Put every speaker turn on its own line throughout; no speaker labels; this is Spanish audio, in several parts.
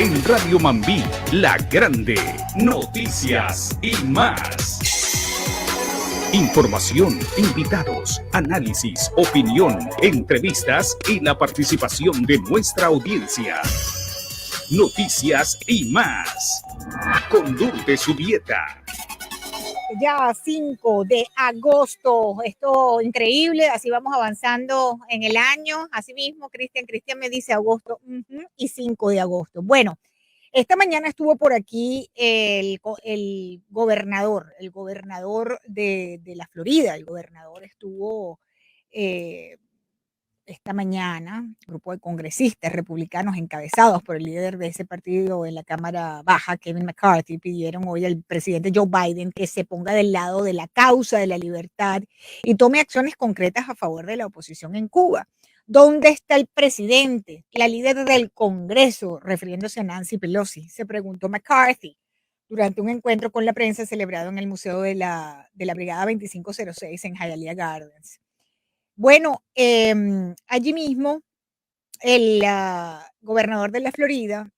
En Radio Mambí, La Grande, noticias y más. Información, invitados, análisis, opinión, entrevistas y la participación de nuestra audiencia. Noticias y más. Con Lourdes Subieta.
Ya 5 de agosto, esto increíble, así vamos avanzando en el año, así mismo Cristian me dice agosto, y 5 de agosto. Bueno, esta mañana estuvo por aquí el gobernador de la Florida, el gobernador estuvo esta mañana, grupo de congresistas republicanos encabezados por el líder de ese partido en la Cámara Baja, Kevin McCarthy, pidieron hoy al presidente Joe Biden que se ponga del lado de la causa de la libertad y tome acciones concretas a favor de la oposición en Cuba. ¿Dónde está el presidente, la líder del Congreso, refiriéndose a Nancy Pelosi? Se preguntó McCarthy durante un encuentro con la prensa celebrado en el Museo de la Brigada 2506 en Hialeah Gardens. Bueno, allí mismo el gobernador de la Florida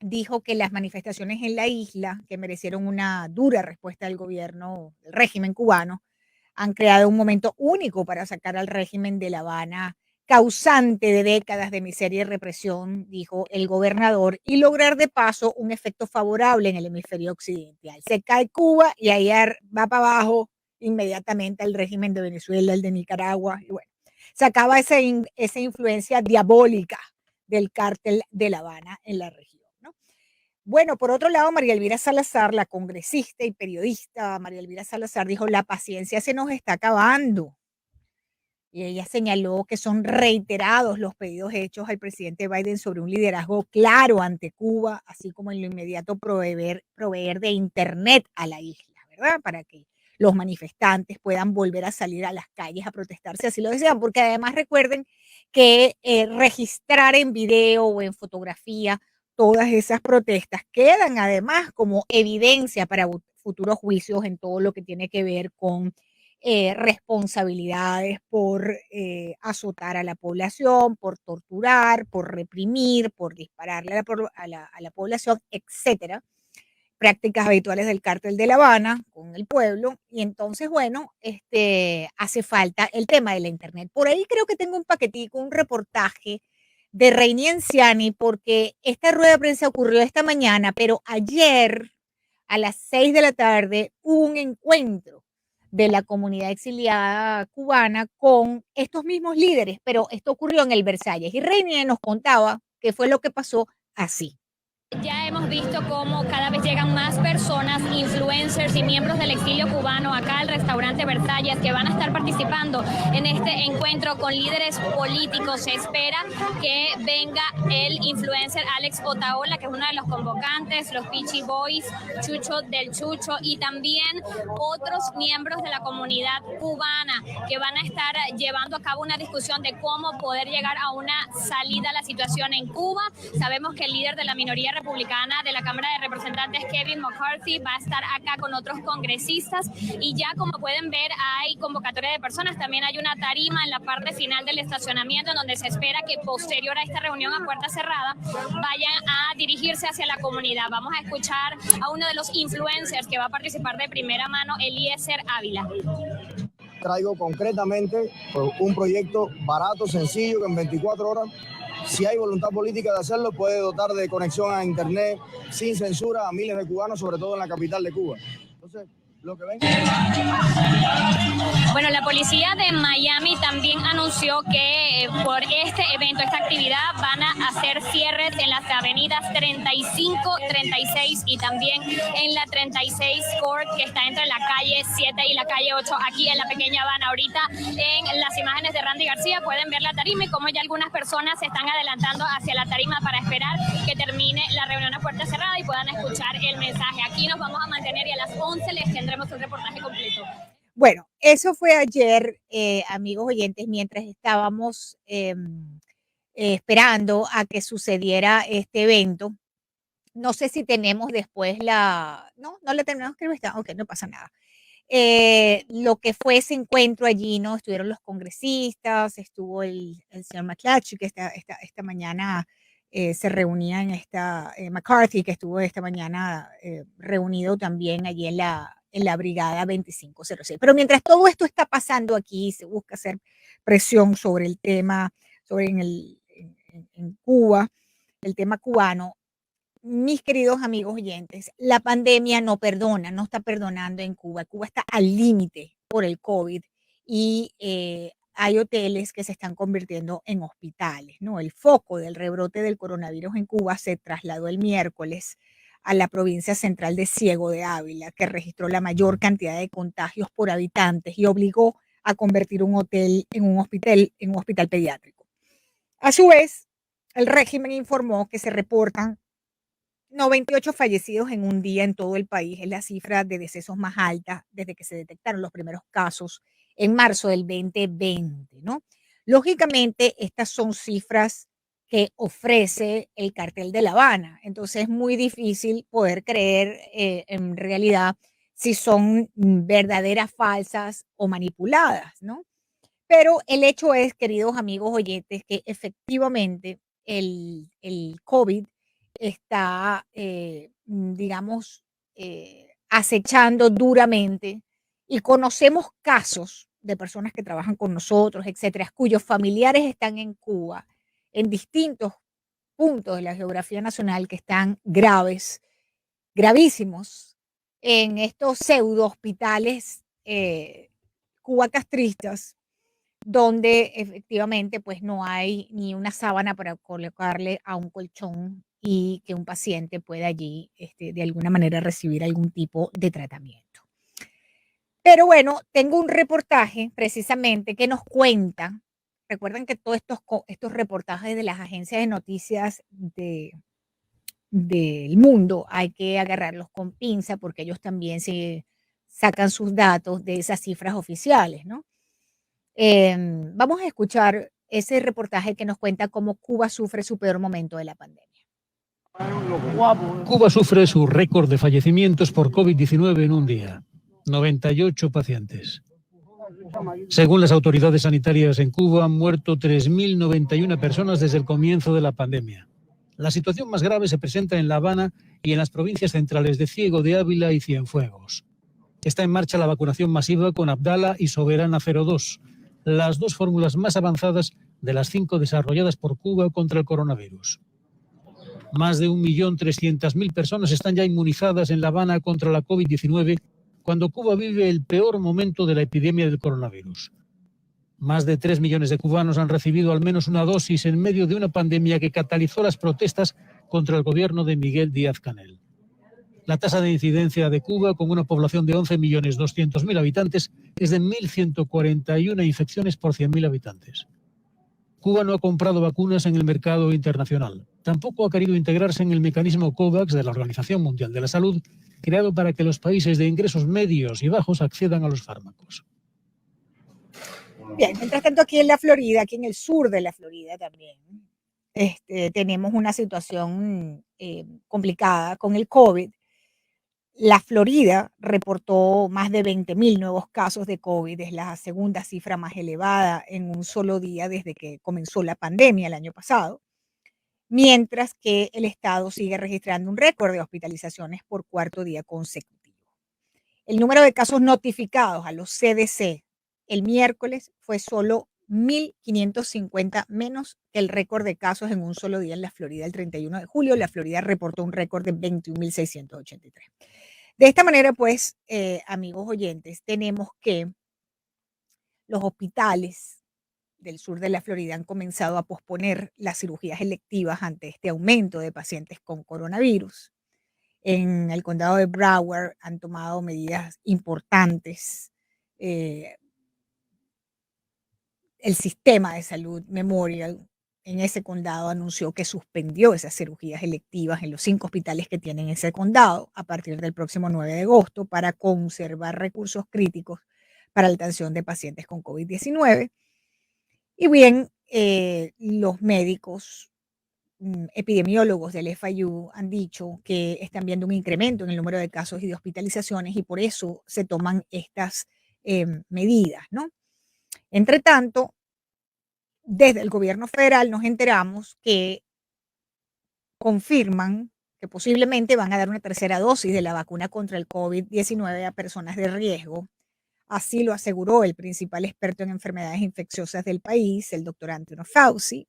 dijo que las manifestaciones en la isla, que merecieron una dura respuesta del gobierno, del régimen cubano, han creado un momento único para sacar al régimen de La Habana, causante de décadas de miseria y represión, dijo el gobernador, y lograr de paso un efecto favorable en el hemisferio occidental. Se cae Cuba y ahí va para abajo inmediatamente el régimen de Venezuela, el de Nicaragua, y bueno, se acaba esa influencia diabólica del cártel de La Habana en la región, ¿no? Bueno, por otro lado, María Elvira Salazar, la congresista y periodista María Elvira Salazar, dijo, la paciencia se nos está acabando. Y ella señaló que son reiterados los pedidos hechos al presidente Biden sobre un liderazgo claro ante Cuba, así como en lo inmediato proveer de internet a la isla, ¿verdad? Para que los manifestantes puedan volver a salir a las calles a protestar si así lo desean, porque además recuerden que registrar en video o en fotografía todas esas protestas quedan además como evidencia para futuros juicios en todo lo que tiene que ver con responsabilidades por azotar a la población, por torturar, por reprimir, por dispararle a la población, etcétera. Prácticas habituales del cártel de La Habana con el pueblo. Y entonces, bueno, hace falta el tema de la internet. Por ahí creo que tengo un paquetico, un reportaje de Reini Anciani, porque esta rueda de prensa ocurrió esta mañana, pero ayer a las 6 de la tarde hubo un encuentro de la comunidad exiliada cubana con estos mismos líderes, pero esto ocurrió en el Versalles. Y Reini nos contaba qué fue lo que pasó así.
Ya hemos visto cómo cada vez llegan más personas, influencers y miembros del exilio cubano acá al restaurante Versalles que van a estar participando en este encuentro con líderes políticos. Se espera que venga el influencer Alex Otaola, que es uno de los convocantes, los Peachy Boys, Chucho del Chucho y también otros miembros de la comunidad cubana que van a estar llevando a cabo una discusión de cómo poder llegar a una salida a la situación en Cuba. Sabemos que el líder de la minoría republicana de la Cámara de Representantes, Kevin McCarthy, va a estar acá con otros congresistas y ya como pueden ver hay convocatoria de personas, también hay una tarima en la parte final del estacionamiento en donde se espera que posterior a esta reunión a puerta cerrada vayan a dirigirse hacia la comunidad. Vamos a escuchar a uno de los influencers que va a participar de primera mano, Eliezer Ávila.
Traigo concretamente un proyecto barato, sencillo, que en 24 horas, si hay voluntad política de hacerlo, puede dotar de conexión a internet sin censura a miles de cubanos, sobre todo en la capital de Cuba. Entonces, lo que ven...
Bueno, la policía de Miami también anunció que por este evento, esta actividad, van a hacer cierres en las avenidas 35, 36 y también en la 36 Court, que está entre la calle 7 y la calle 8, aquí en la pequeña Habana. Ahorita en las imágenes de Randy García pueden ver la tarima y cómo ya algunas personas se están adelantando hacia la tarima para esperar que termine la reunión a puerta cerrada y puedan escuchar el mensaje. Aquí nos vamos a mantener y a las 11 les tendremos un reportaje completo.
Bueno, eso fue ayer, amigos oyentes, mientras estábamos esperando a que sucediera este evento. No sé si tenemos después no le tenemos que estar, ok, no pasa nada. Lo que fue ese encuentro allí, ¿no? Estuvieron los congresistas, estuvo el señor McClatchy, que esta mañana se reunía en esta, McCarthy, que estuvo esta mañana reunido también allí en la Brigada 2506. Pero mientras todo esto está pasando aquí, se busca hacer presión sobre el tema, en Cuba, el tema cubano. Mis queridos amigos oyentes, la pandemia no perdona, no está perdonando en Cuba. Cuba está al límite por el COVID y hay hoteles que se están convirtiendo en hospitales, ¿no? El foco del rebrote del coronavirus en Cuba se trasladó el miércoles a la provincia central de Ciego de Ávila, que registró la mayor cantidad de contagios por habitantes y obligó a convertir un hotel en un hospital pediátrico. A su vez, el régimen informó que se reportan 98 fallecidos en un día en todo el país. Es la cifra de decesos más alta desde que se detectaron los primeros casos en marzo del 2020, ¿no? Lógicamente, estas son cifras que ofrece el cartel de La Habana. Entonces, es muy difícil poder creer en realidad si son verdaderas, falsas o manipuladas, ¿no? Pero el hecho es, queridos amigos oyentes, que efectivamente el COVID está, digamos, acechando duramente y conocemos casos de personas que trabajan con nosotros, etcétera, cuyos familiares están en Cuba, en distintos puntos de la geografía nacional que están graves, gravísimos, en estos pseudo hospitales cubacastristas, donde efectivamente pues no hay ni una sábana para colocarle a un colchón y que un paciente pueda allí de alguna manera recibir algún tipo de tratamiento. Pero bueno, tengo un reportaje precisamente que nos cuenta, recuerden que todos estos reportajes de las agencias de noticias del mundo hay que agarrarlos con pinza porque ellos también se sacan sus datos de esas cifras oficiales, ¿no? Vamos a escuchar ese reportaje que nos cuenta cómo Cuba sufre su peor momento de la pandemia.
Cuba sufre su récord de fallecimientos por COVID-19 en un día, 98 pacientes. Según las autoridades sanitarias en Cuba, han muerto 3.091 personas desde el comienzo de la pandemia. La situación más grave se presenta en La Habana y en las provincias centrales de Ciego de Ávila y Cienfuegos. Está en marcha la vacunación masiva con Abdala y Soberana 02, las dos fórmulas más avanzadas de las 5 desarrolladas por Cuba contra el coronavirus. Más de 1.300.000 personas están ya inmunizadas en La Habana contra la COVID-19, cuando Cuba vive el peor momento de la epidemia del coronavirus. Más de 3 millones de cubanos han recibido al menos una dosis en medio de una pandemia que catalizó las protestas contra el gobierno de Miguel Díaz-Canel. La tasa de incidencia de Cuba, con una población de 11.200.000 habitantes, es de 1.141 infecciones por 100.000 habitantes. Cuba no ha comprado vacunas en el mercado internacional. Tampoco ha querido integrarse en el mecanismo COVAX de la Organización Mundial de la Salud, creado para que los países de ingresos medios y bajos accedan a los fármacos.
Bien, mientras tanto aquí en la Florida, aquí en el sur de la Florida también, tenemos una situación complicada con el COVID. La Florida reportó más de 20.000 nuevos casos de COVID, es la segunda cifra más elevada en un solo día desde que comenzó la pandemia el año pasado, mientras que el estado sigue registrando un récord de hospitalizaciones por cuarto día consecutivo. El número de casos notificados a los CDC el miércoles fue solo 1.550 menos que el récord de casos en un solo día en la Florida el 31 de julio. La Florida reportó un récord de 21.683. De esta manera, pues, amigos oyentes, tenemos que los hospitales del sur de la Florida han comenzado a posponer las cirugías electivas ante este aumento de pacientes con coronavirus. En el condado de Broward han tomado medidas importantes. El sistema de salud Memorial en ese condado anunció que suspendió esas cirugías electivas en los 5 hospitales que tienen ese condado a partir del próximo 9 de agosto para conservar recursos críticos para la atención de pacientes con COVID-19. Y bien, los médicos epidemiólogos del FIU han dicho que están viendo un incremento en el número de casos y de hospitalizaciones y por eso se toman estas medidas, ¿no? Entre tanto, desde el gobierno federal nos enteramos que confirman que posiblemente van a dar una tercera dosis de la vacuna contra el COVID-19 a personas de riesgo. Así lo aseguró el principal experto en enfermedades infecciosas del país, el doctor Anthony Fauci.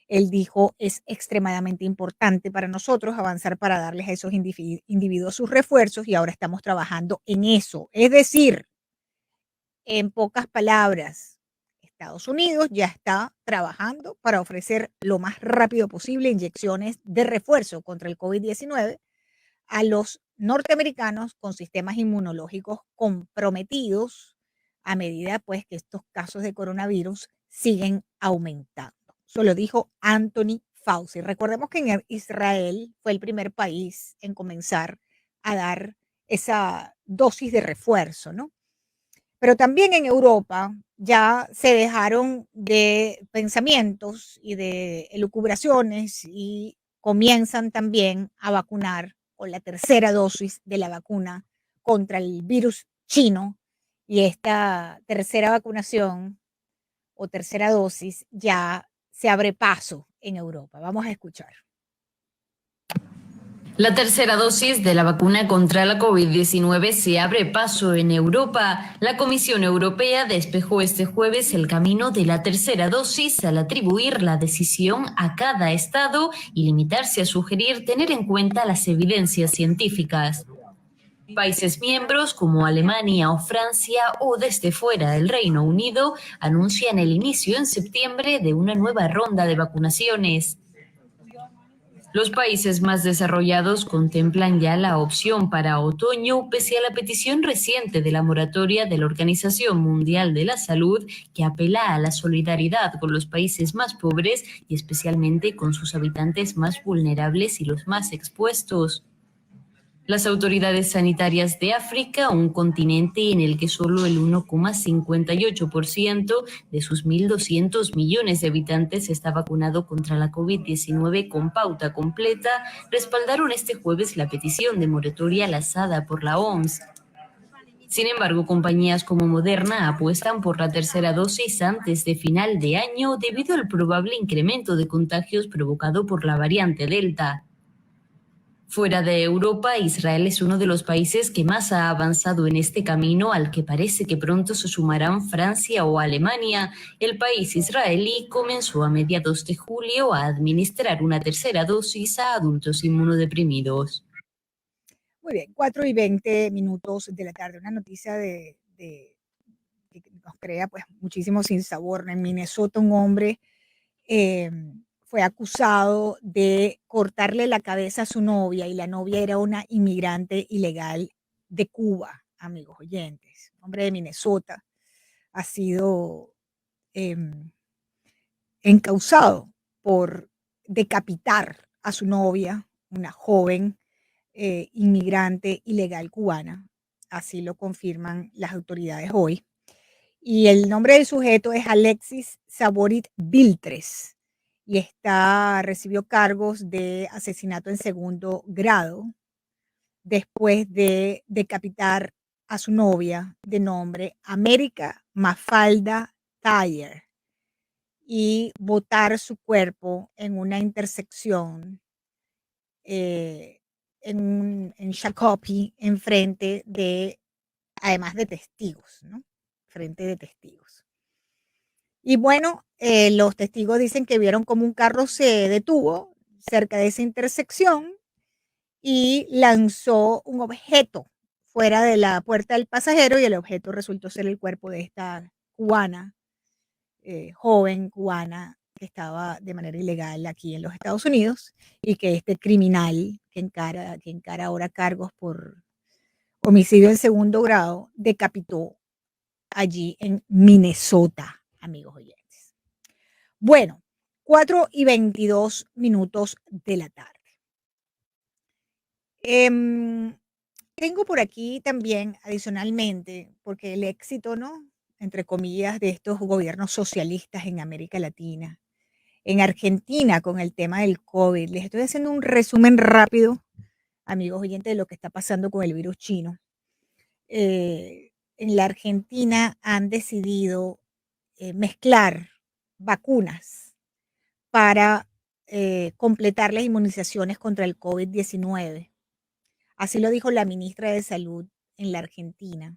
Él dijo, es extremadamente importante para nosotros avanzar para darles a esos individuos sus refuerzos y ahora estamos trabajando en eso. Es decir, en pocas palabras, Estados Unidos ya está trabajando para ofrecer lo más rápido posible inyecciones de refuerzo contra el COVID-19 a los norteamericanos con sistemas inmunológicos comprometidos a medida pues que estos casos de coronavirus siguen aumentando. Eso lo dijo Anthony Fauci. Recordemos que en Israel fue el primer país en comenzar a dar esa dosis de refuerzo, ¿no? Pero también en Europa ya se dejaron de pensamientos y de elucubraciones y comienzan también a vacunar con la tercera dosis de la vacuna contra el virus chino. Y esta tercera vacunación o tercera dosis ya se abre paso en Europa. Vamos a escuchar.
La tercera dosis de la vacuna contra la COVID-19 se abre paso en Europa. La Comisión Europea despejó este jueves el camino de la tercera dosis al atribuir la decisión a cada estado y limitarse a sugerir tener en cuenta las evidencias científicas. Países miembros como Alemania o Francia o desde fuera del Reino Unido anuncian el inicio en septiembre de una nueva ronda de vacunaciones. Los países más desarrollados contemplan ya la opción para otoño, pese a la petición reciente de la moratoria de la Organización Mundial de la Salud, que apela a la solidaridad con los países más pobres y especialmente con sus habitantes más vulnerables y los más expuestos. Las autoridades sanitarias de África, un continente en el que solo el 1,58% de sus 1.200 millones de habitantes está vacunado contra la COVID-19 con pauta completa, respaldaron este jueves la petición de moratoria lanzada por la OMS. Sin embargo, compañías como Moderna apuestan por la tercera dosis antes de final de año debido al probable incremento de contagios provocado por la variante Delta. Fuera de Europa, Israel es uno de los países que más ha avanzado en este camino, al que parece que pronto se sumarán Francia o Alemania. El país israelí comenzó a mediados de julio a administrar una tercera dosis a adultos inmunodeprimidos.
Muy bien, 4:20 de la tarde. Una noticia que nos crea pues muchísimo sinsabor. En Minnesota un hombre fue acusado de cortarle la cabeza a su novia y la novia era una inmigrante ilegal de Cuba, amigos oyentes. Un hombre de Minnesota ha sido encausado por decapitar a su novia, una joven inmigrante ilegal cubana. Así lo confirman las autoridades hoy. Y el nombre del sujeto es Alexis Saborit Viltres y recibió cargos de asesinato en segundo grado después de decapitar a su novia de nombre América Mafalda Taller y botar su cuerpo en una intersección en Shakopee, además de testigos, ¿no? Frente de testigos. Y bueno, los testigos dicen que vieron como un carro se detuvo cerca de esa intersección y lanzó un objeto fuera de la puerta del pasajero y el objeto resultó ser el cuerpo de esta cubana, joven cubana que estaba de manera ilegal aquí en los Estados Unidos y que este criminal que encara ahora cargos por homicidio en segundo grado decapitó allí en Minnesota, amigos oyentes. Bueno, 4:22 de la tarde. Tengo por aquí también, adicionalmente, porque el éxito, ¿no?, entre comillas, de estos gobiernos socialistas en América Latina, en Argentina con el tema del COVID. Les estoy haciendo un resumen rápido, amigos oyentes, de lo que está pasando con el virus chino. En la Argentina han decidido mezclar vacunas para completar las inmunizaciones contra el COVID-19. Así lo dijo la ministra de Salud en la Argentina.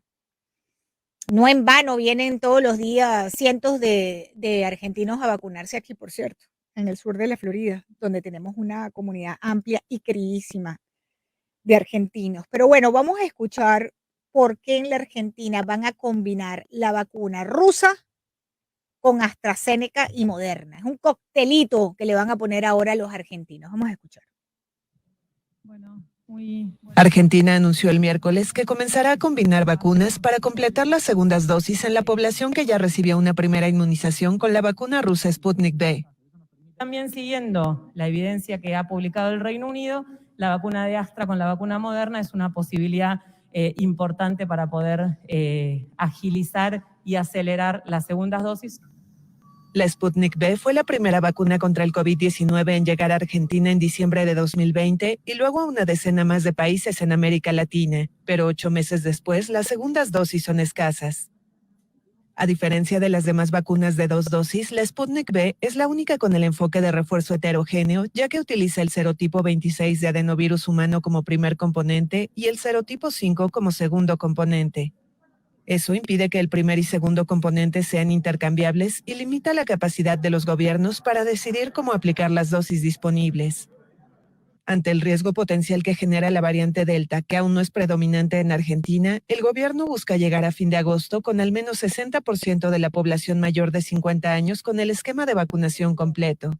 No en vano vienen todos los días cientos de argentinos a vacunarse aquí, por cierto, en el sur de la Florida, donde tenemos una comunidad amplia y queridísima de argentinos. Pero bueno, vamos a escuchar por qué en la Argentina van a combinar la vacuna rusa con AstraZeneca y Moderna. Es un coctelito que le van a poner ahora a los argentinos. Vamos a escuchar.
Argentina anunció el miércoles que comenzará a combinar vacunas para completar las segundas dosis en la población que ya recibió una primera inmunización con la vacuna rusa Sputnik V.
También siguiendo la evidencia que ha publicado el Reino Unido, la vacuna de Astra con la vacuna Moderna es una posibilidad importante para poder agilizar y acelerar las segundas dosis.
La Sputnik V fue la primera vacuna contra el COVID-19 en llegar a Argentina en diciembre de 2020 y luego a una decena más de países en América Latina, pero 8 meses después las segundas dosis son escasas. A diferencia de las demás vacunas de 2 dosis, la Sputnik V es la única con el enfoque de refuerzo heterogéneo, ya que utiliza el serotipo 26 de adenovirus humano como primer componente y el serotipo 5 como segundo componente. Eso impide que el primer y segundo componente sean intercambiables y limita la capacidad de los gobiernos para decidir cómo aplicar las dosis disponibles. Ante el riesgo potencial que genera la variante Delta, que aún no es predominante en Argentina, el gobierno busca llegar a fin de agosto con al menos 60% de la población mayor de 50 años con el esquema de vacunación completo.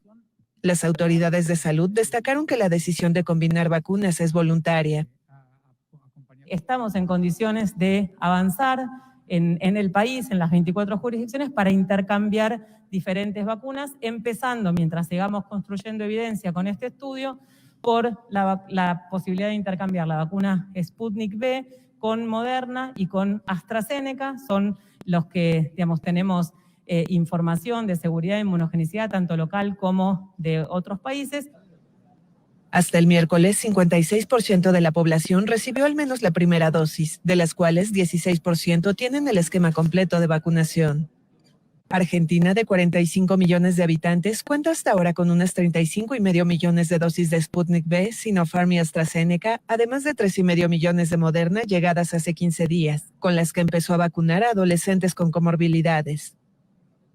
Las autoridades de salud destacaron que la decisión de combinar vacunas es voluntaria.
Estamos en condiciones de avanzar en el país, en las 24 jurisdicciones, para intercambiar diferentes vacunas, empezando, mientras sigamos construyendo evidencia con este estudio, por la posibilidad de intercambiar la vacuna Sputnik V con Moderna y con AstraZeneca. Son los que, digamos, tenemos información de seguridad e inmunogenicidad, tanto local como de otros países.
Hasta el miércoles, 56% de la población recibió al menos la primera dosis, de las cuales 16% tienen el esquema completo de vacunación. Argentina, de 45 millones de habitantes, cuenta hasta ahora con unas 35,5 millones de dosis de Sputnik V, Sinopharm y AstraZeneca, además de 3,5 millones de Moderna llegadas hace 15 días, con las que empezó a vacunar a adolescentes con comorbilidades.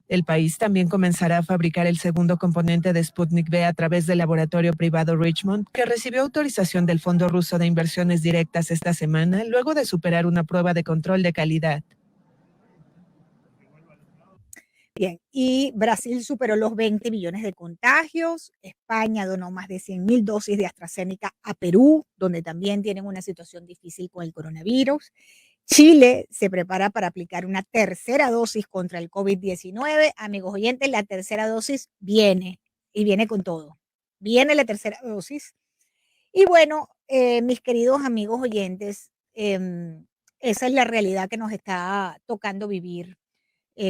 El país también comenzará a fabricar el segundo componente de Sputnik V a través del laboratorio privado Richmond, que recibió autorización del Fondo Ruso de Inversiones Directas esta semana, luego de superar una prueba de control de calidad.
Bien, y Brasil superó los 20 millones de contagios. España donó más de 100,000 dosis de AstraZeneca a Perú, donde también tienen una situación difícil con el coronavirus. Chile se prepara para aplicar una tercera dosis contra el COVID-19. Amigos oyentes, la tercera dosis viene y viene con todo. Viene la tercera dosis. Y bueno, mis queridos amigos oyentes, esa es la realidad que nos está tocando vivir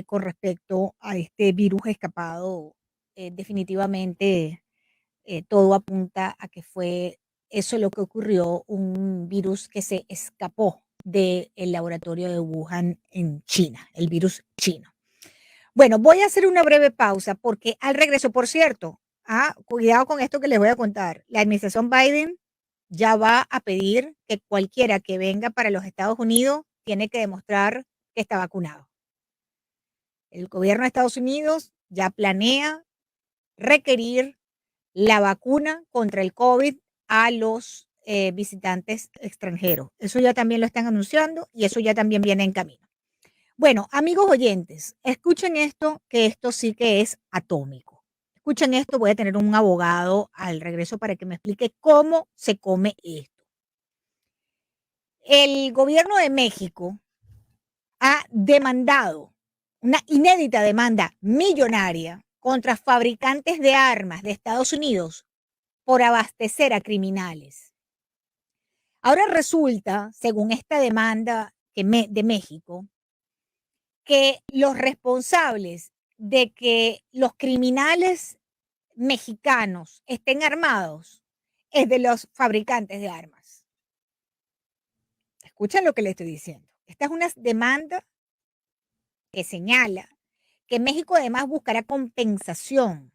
con respecto a este virus escapado. Definitivamente todo apunta a que fue eso lo que ocurrió, un virus que se escapó del laboratorio de Wuhan en China, el virus chino. Bueno, voy a hacer una breve pausa porque al regreso, por cierto, cuidado con esto que les voy a contar, la administración Biden ya va a pedir que cualquiera que venga para los Estados Unidos tiene que demostrar que está vacunado. El gobierno de Estados Unidos ya planea requerir la vacuna contra el COVID a los visitantes extranjeros. Eso ya también lo están anunciando y eso ya también viene en camino. Bueno, amigos oyentes, escuchen esto, que esto sí que es atómico. Escuchen esto, voy a tener un abogado al regreso para que me explique cómo se come esto. El gobierno de México ha demandado una inédita demanda millonaria contra fabricantes de armas de Estados Unidos por abastecer a criminales. Ahora resulta, según esta demanda de México, que los responsables de que los criminales mexicanos estén armados es de los fabricantes de armas. Escuchen lo que le estoy diciendo. Esta es una demanda que señala que México además buscará compensación,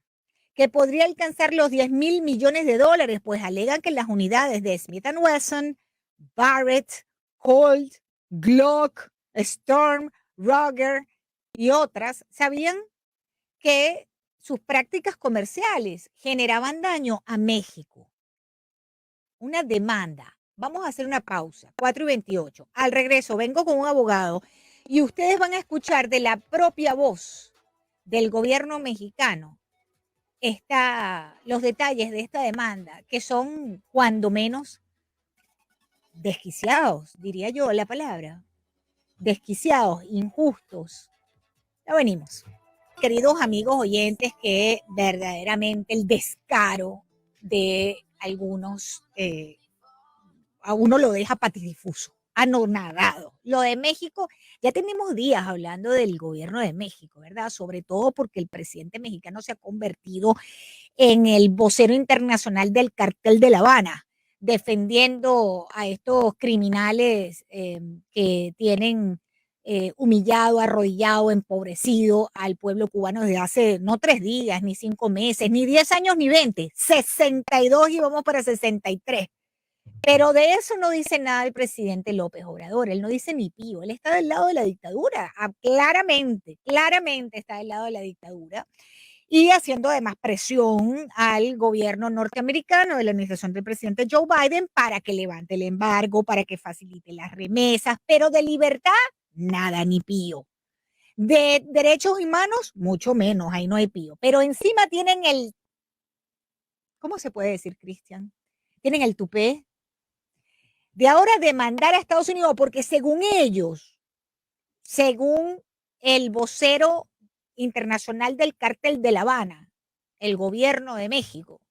que podría alcanzar los 10.000 millones de dólares, pues alegan que las unidades de Smith & Wesson, Barrett, Colt, Glock, Storm, Ruger y otras sabían que sus prácticas comerciales generaban daño a México. Una demanda. Vamos a hacer una pausa. 4:28. Al regreso vengo con un abogado y ustedes van a escuchar de la propia voz del gobierno mexicano los detalles de esta demanda, que son cuando menos desquiciados, diría yo la palabra. Desquiciados, injustos. Ya venimos. Queridos amigos oyentes, que verdaderamente el descaro de algunos a uno lo deja patidifuso, anonadado. Lo de México, ya tenemos días hablando del gobierno de México, ¿verdad? Sobre todo porque el presidente mexicano se ha convertido en el vocero internacional del Cartel de La Habana, defendiendo a estos criminales que tienen humillado, arrodillado, empobrecido al pueblo cubano desde hace no 3 días, ni 5 meses, ni 10 años, ni 20, 62 y vamos para 63. Pero de eso no dice nada el presidente López Obrador, él no dice ni pío, él está del lado de la dictadura, claramente está del lado de la dictadura, y haciendo además presión al gobierno norteamericano de la administración del presidente Joe Biden para que levante el embargo, para que facilite las remesas, pero de libertad, nada, ni pío. De derechos humanos, mucho menos, ahí no hay pío. Pero encima tienen ¿cómo se puede decir, Cristian? Tienen el tupé de ahora demandar a Estados Unidos, porque según ellos, según el vocero internacional del Cártel de La Habana, el gobierno de México,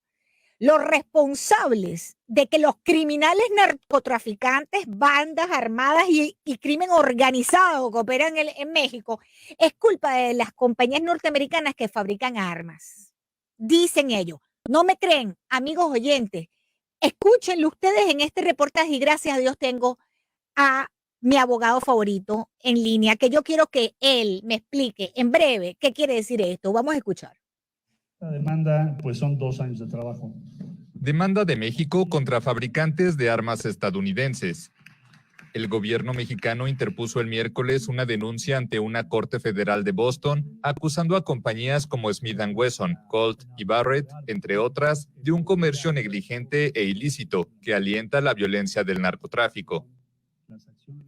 los responsables de que los criminales narcotraficantes, bandas armadas y crimen organizado que operan en México es culpa de las compañías norteamericanas que fabrican armas. Dicen ellos. No me creen, amigos oyentes. Escúchenlo ustedes en este reportaje y gracias a Dios tengo a mi abogado favorito en línea, que yo quiero que él me explique en breve qué quiere decir esto. Vamos a escuchar.
La demanda, pues son 2 años de trabajo.
Demanda de México contra fabricantes de armas estadounidenses. El gobierno mexicano interpuso el miércoles una denuncia ante una corte federal de Boston, acusando a compañías como Smith & Wesson, Colt y Barrett, entre otras, de un comercio negligente e ilícito que alienta la violencia del narcotráfico.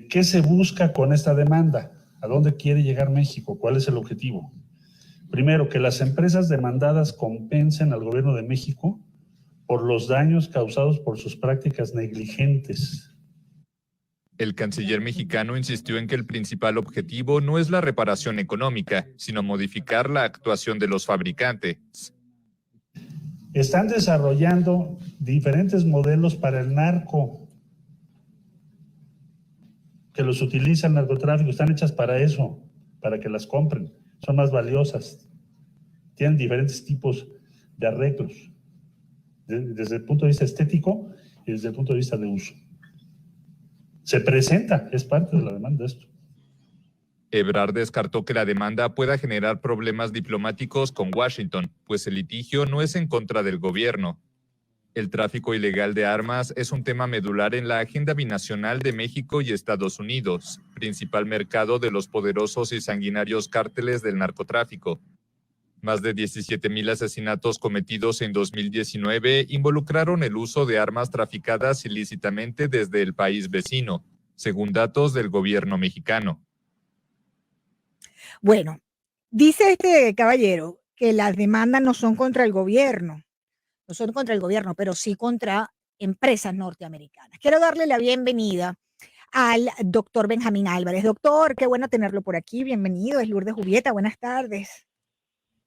¿Qué se busca con esta demanda? ¿A dónde quiere llegar México? ¿Cuál es el objetivo? Primero, que las empresas demandadas compensen al gobierno de México por los daños causados por sus prácticas negligentes.
El canciller mexicano insistió en que el principal objetivo no es la reparación económica, sino modificar la actuación de los fabricantes.
Están desarrollando diferentes modelos para el narco, que los utiliza el narcotráfico, están hechas para eso, para que las compren. Son más valiosas, tienen diferentes tipos de arreglos, desde el punto de vista estético y desde el punto de vista de uso. Se presenta, es parte de la demanda esto.
Ebrard descartó que la demanda pueda generar problemas diplomáticos con Washington, pues el litigio no es en contra del gobierno. El tráfico ilegal de armas es un tema medular en la agenda binacional de México y Estados Unidos, principal mercado de los poderosos y sanguinarios cárteles del narcotráfico. Más de 17,000 asesinatos cometidos en 2019 involucraron el uso de armas traficadas ilícitamente desde el país vecino, según datos del gobierno mexicano.
Bueno, dice este caballero que las demandas no son contra el gobierno, pero sí contra empresas norteamericanas. Quiero darle la bienvenida al doctor Benjamín Álvarez. Doctor, qué bueno tenerlo por aquí. Bienvenido, es Lourdes Jubieta. Buenas tardes.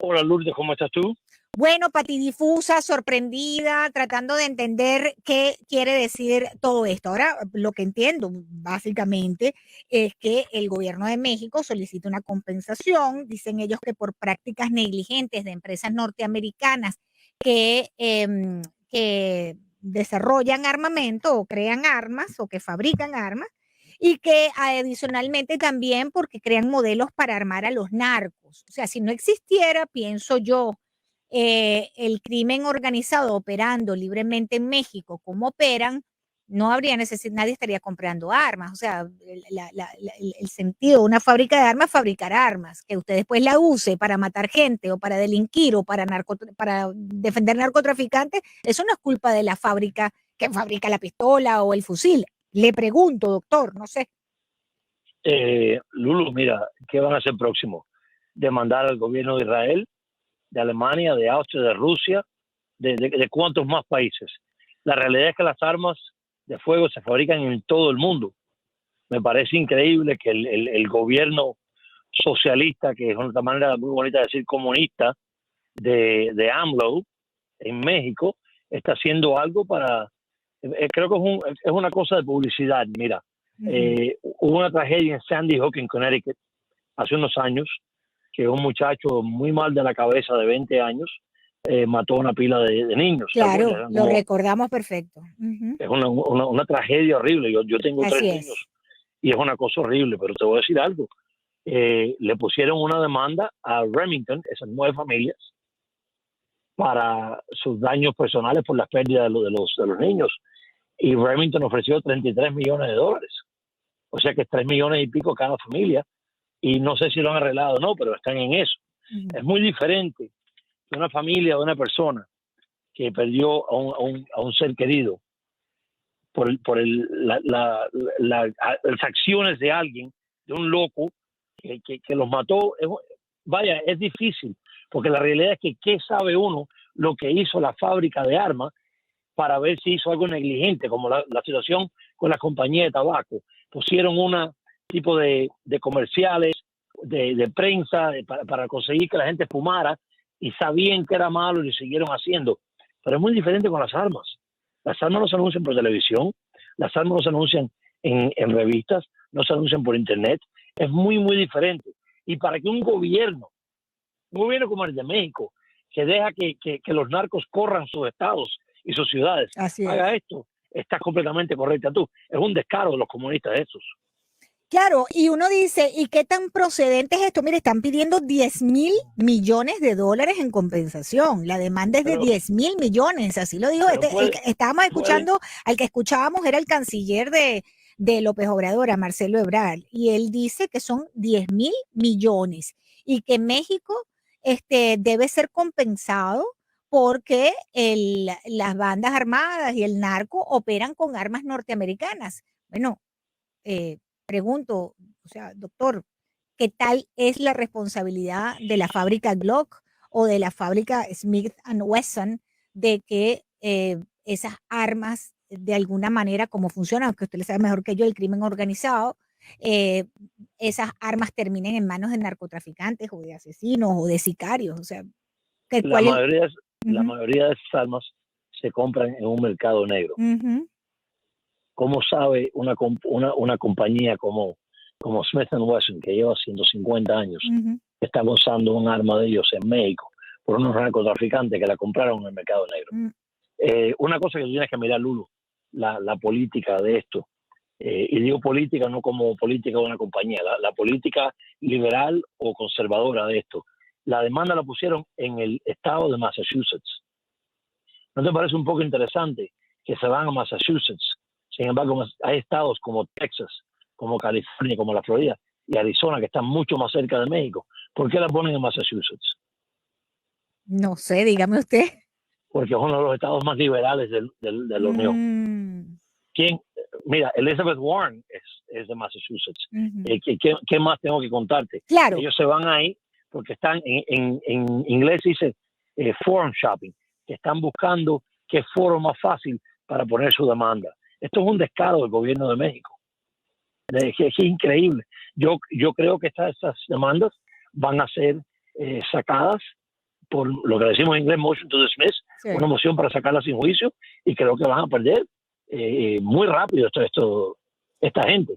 Hola Lourdes, ¿cómo estás tú?
Bueno, patidifusa, sorprendida, tratando de entender qué quiere decir todo esto. Ahora, lo que entiendo básicamente es que el gobierno de México solicita una compensación, dicen ellos que por prácticas negligentes de empresas norteamericanas que desarrollan armamento o crean armas o que fabrican armas, y que adicionalmente también porque crean modelos para armar a los narcos. O sea, si no existiera, pienso yo, el crimen organizado operando libremente en México, como operan, no habría necesidad, nadie estaría comprando armas. O sea, el sentido de una fábrica de armas, fabricar armas, que usted después la use para matar gente o para delinquir o para defender narcotraficantes, eso no es culpa de la fábrica que fabrica la pistola o el fusil. Le pregunto, doctor, no sé.
Lulu, mira, ¿qué van a hacer próximo? Demandar al gobierno de Israel, de Alemania, de Austria, de Rusia, de cuántos más países. La realidad es que las armas de fuego se fabrican en todo el mundo. Me parece increíble que el gobierno socialista, que es una manera muy bonita de decir comunista, de AMLO en México, está haciendo algo para... creo que es una cosa de publicidad. Mira, hubo una tragedia en Sandy Hook, en Connecticut, hace unos años, que un muchacho muy mal de la cabeza de 20 años mató a una pila de niños.
Claro, lo recordamos perfecto.
Es una tragedia horrible. Yo tengo 3 niños y es una cosa horrible, pero te voy a decir algo. Le pusieron una demanda a Remington, esas 9 familias, para sus daños personales por las pérdidas de los niños. Y Remington ofreció $33 millones. O sea que es 3 millones y pico cada familia. Y no sé si lo han arreglado o no, pero están en eso. Es muy diferente de una familia, de una persona que perdió a un ser querido por las acciones de alguien, de un loco que los mató. Es difícil, porque la realidad es que ¿qué sabe uno lo que hizo la fábrica de armas para ver si hizo algo negligente, como la situación con la compañía de tabaco? Pusieron una tipo de comerciales, de prensa, para conseguir que la gente fumara, y sabían que era malo y lo siguieron haciendo. Pero es muy diferente con las armas. Las armas no se anuncian por televisión, las armas no se anuncian en revistas, no se anuncian por internet. Es muy, muy diferente. Y para que un gobierno como el de México, que deja que los narcos corran sus estados y sus ciudades, haga esto, está completamente correcta tú. Es un descaro de los comunistas esos.
Claro, y uno dice, ¿y qué tan procedente es esto? Mire, están pidiendo $10,000 millones en compensación. La demanda es de $10,000 millones, así lo dijo. Estábamos escuchando, al que escuchábamos era el canciller de López Obrador, a Marcelo Ebrard, y él dice que son $10,000 millones y que México debe ser compensado porque las bandas armadas y el narco operan con armas norteamericanas. Bueno, pregunto, o sea, doctor, ¿qué tal es la responsabilidad de la fábrica Glock o de la fábrica Smith & Wesson de que esas armas, de alguna manera, como funcionan, aunque usted le sabe mejor que yo, el crimen organizado, esas armas terminen en manos de narcotraficantes o de asesinos o de sicarios? O sea,
la mayoría de esas armas se compran en un mercado negro. ¿Cómo sabe una compañía como Smith & Wesson, que lleva 150 años, que está usando un arma de ellos en México por unos narcotraficantes que la compraron en el mercado negro? Una cosa que tú tienes que mirar, Lulu, la política de esto, y digo política no como política de una compañía, la política liberal o conservadora de esto. La demanda la pusieron en el estado de Massachusetts. ¿No te parece un poco interesante que se van a Massachusetts? Sin embargo, hay estados como Texas, como California, como la Florida y Arizona, que están mucho más cerca de México. ¿Por qué la ponen en Massachusetts?
No sé, dígame usted.
Porque es uno de los estados más liberales de la Unión. Mira, Elizabeth Warren es de Massachusetts. ¿Qué más tengo que contarte?
Claro.
Ellos se van ahí porque están, en inglés dice forum shopping, que están buscando qué foro más fácil para poner su demanda. Esto es un descaro del gobierno de México. Es increíble. Yo creo que esas demandas van a ser sacadas por lo que decimos en inglés, motion to dismiss, una moción para sacarla sin juicio, y creo que van a perder muy rápido esta gente.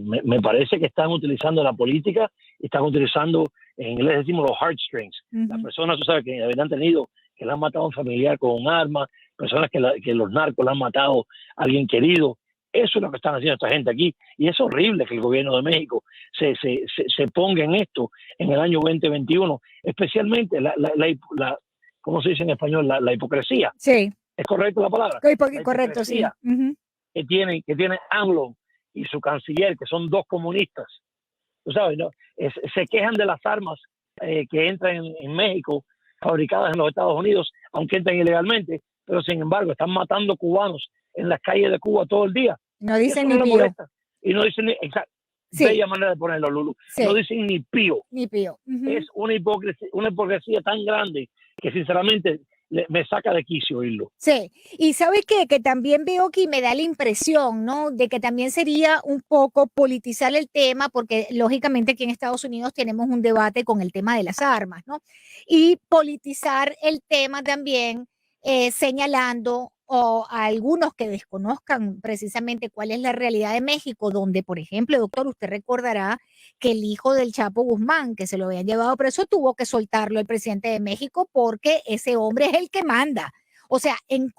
Me parece que están utilizando la política y están utilizando, en inglés decimos los heartstrings. Las personas, tú sabes, que habían tenido, que le han matado a un familiar con un arma, personas que los narcos le han matado a alguien querido. Eso es lo que están haciendo esta gente aquí, y es horrible que el gobierno de México se ponga en esto en el año 2021, especialmente ¿cómo se dice en español? La hipocresía.
Sí.
¿Es correcto la palabra?
Correcto, sí.
Que tiene AMLO y su canciller, que son dos comunistas. Tú sabes, ¿no? Se quejan de las armas que entran en México, fabricadas en los Estados Unidos, aunque entran ilegalmente, pero sin embargo están matando cubanos en las calles de Cuba todo el día.
No dicen
Eso
ni
no
pío.
molesta. Y no dicen ni,
Sí.
bella manera de ponerlo, Lulu.
Sí.
No dicen ni pío.
Ni pío.
Es una hipocresía tan grande que sinceramente me saca de quicio oírlo.
Sí, y ¿sabes qué? Que también veo que me da la impresión, ¿no? De que también sería un poco politizar el tema, porque lógicamente aquí en Estados Unidos tenemos un debate con el tema de las armas, ¿no? Y politizar el tema también señalando a algunos que desconozcan precisamente cuál es la realidad de México, donde, por ejemplo, doctor, usted recordará que el hijo del Chapo Guzmán, que se lo habían llevado preso, tuvo que soltarlo el presidente de México porque ese hombre es el que manda. O sea, en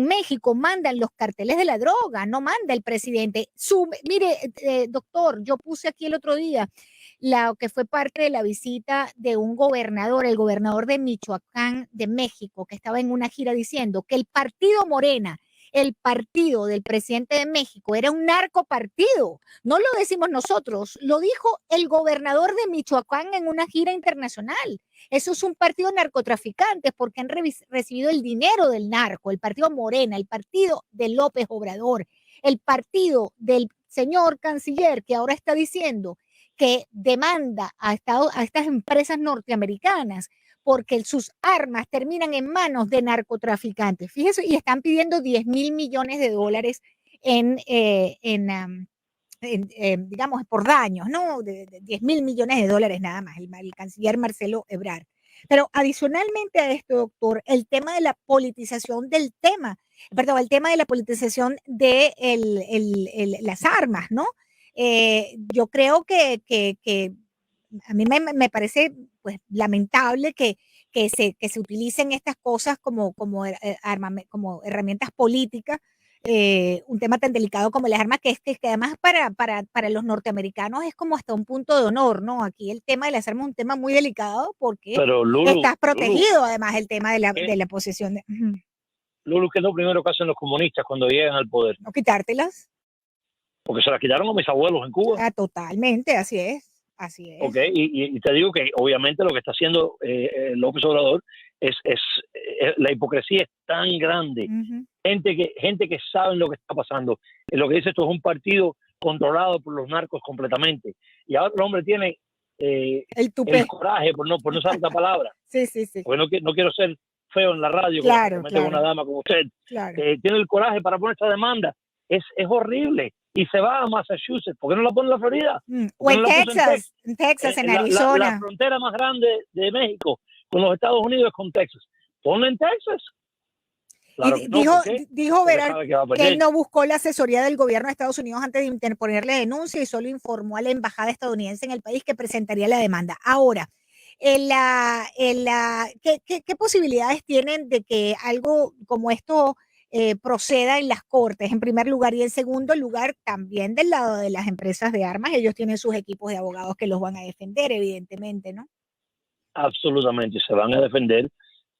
México mandan los carteles de la droga, no manda el presidente. Mire, doctor, yo puse aquí el otro día lo que fue parte de la visita de un gobernador, el gobernador de Michoacán de México, que estaba en una gira diciendo que el partido Morena, el partido del presidente de México, era un narcopartido. No lo decimos nosotros, lo dijo el gobernador de Michoacán en una gira internacional. Eso es un partido de narcotraficantes porque han recibido el dinero del narco, el partido Morena, el partido de López Obrador, el partido del señor canciller que ahora está diciendo que demanda a estas empresas norteamericanas porque sus armas terminan en manos de narcotraficantes. Fíjese, y están pidiendo $10,000 millones digamos, por daños, ¿no? De $10,000 millones nada más, el canciller Marcelo Ebrard. Pero adicionalmente a esto, doctor, el tema de la politización del tema, perdón, el tema de la politización de las armas, ¿no? Yo creo que a mí me parece pues lamentable que se utilicen estas cosas como herramientas políticas, un tema tan delicado como las armas, que además para los norteamericanos es como hasta un punto de honor, ¿no? Aquí el tema de las armas es un tema muy delicado porque estás protegido, además, el tema de la posesión de...
Lulu, ¿qué es lo primero que hacen los comunistas cuando llegan al poder?
¿No quitártelas?
Porque se las quitaron a mis abuelos en Cuba.
Ah, totalmente, así es. Así es.
Okay, y te digo que obviamente lo que está haciendo López Obrador es la hipocresía es tan grande. Gente que sabe lo que está pasando. Lo que dice esto es un partido controlado por los narcos completamente. Y ahora el hombre tiene el coraje, por no usar esta palabra.
Sí.
Porque no quiero ser feo en la radio,
claro.
Una dama como usted.
Claro.
Tiene el coraje para poner esta demanda. Es horrible. Y se va a Massachusetts. ¿Por qué no la pone en la Florida?
O en Texas, en Arizona.
La frontera más grande de México con los Estados Unidos es con Texas. Ponla en Texas. Claro,
dijo Ebrard que él no buscó la asesoría del gobierno de Estados Unidos antes de interponerle denuncia y solo informó a la embajada estadounidense en el país que presentaría la demanda. Ahora, ¿qué posibilidades tienen de que algo como esto proceda en las cortes, en primer lugar? Y en segundo lugar, también del lado de las empresas de armas, ellos tienen sus equipos de abogados que los van a defender, evidentemente, ¿no?
Absolutamente, se van a defender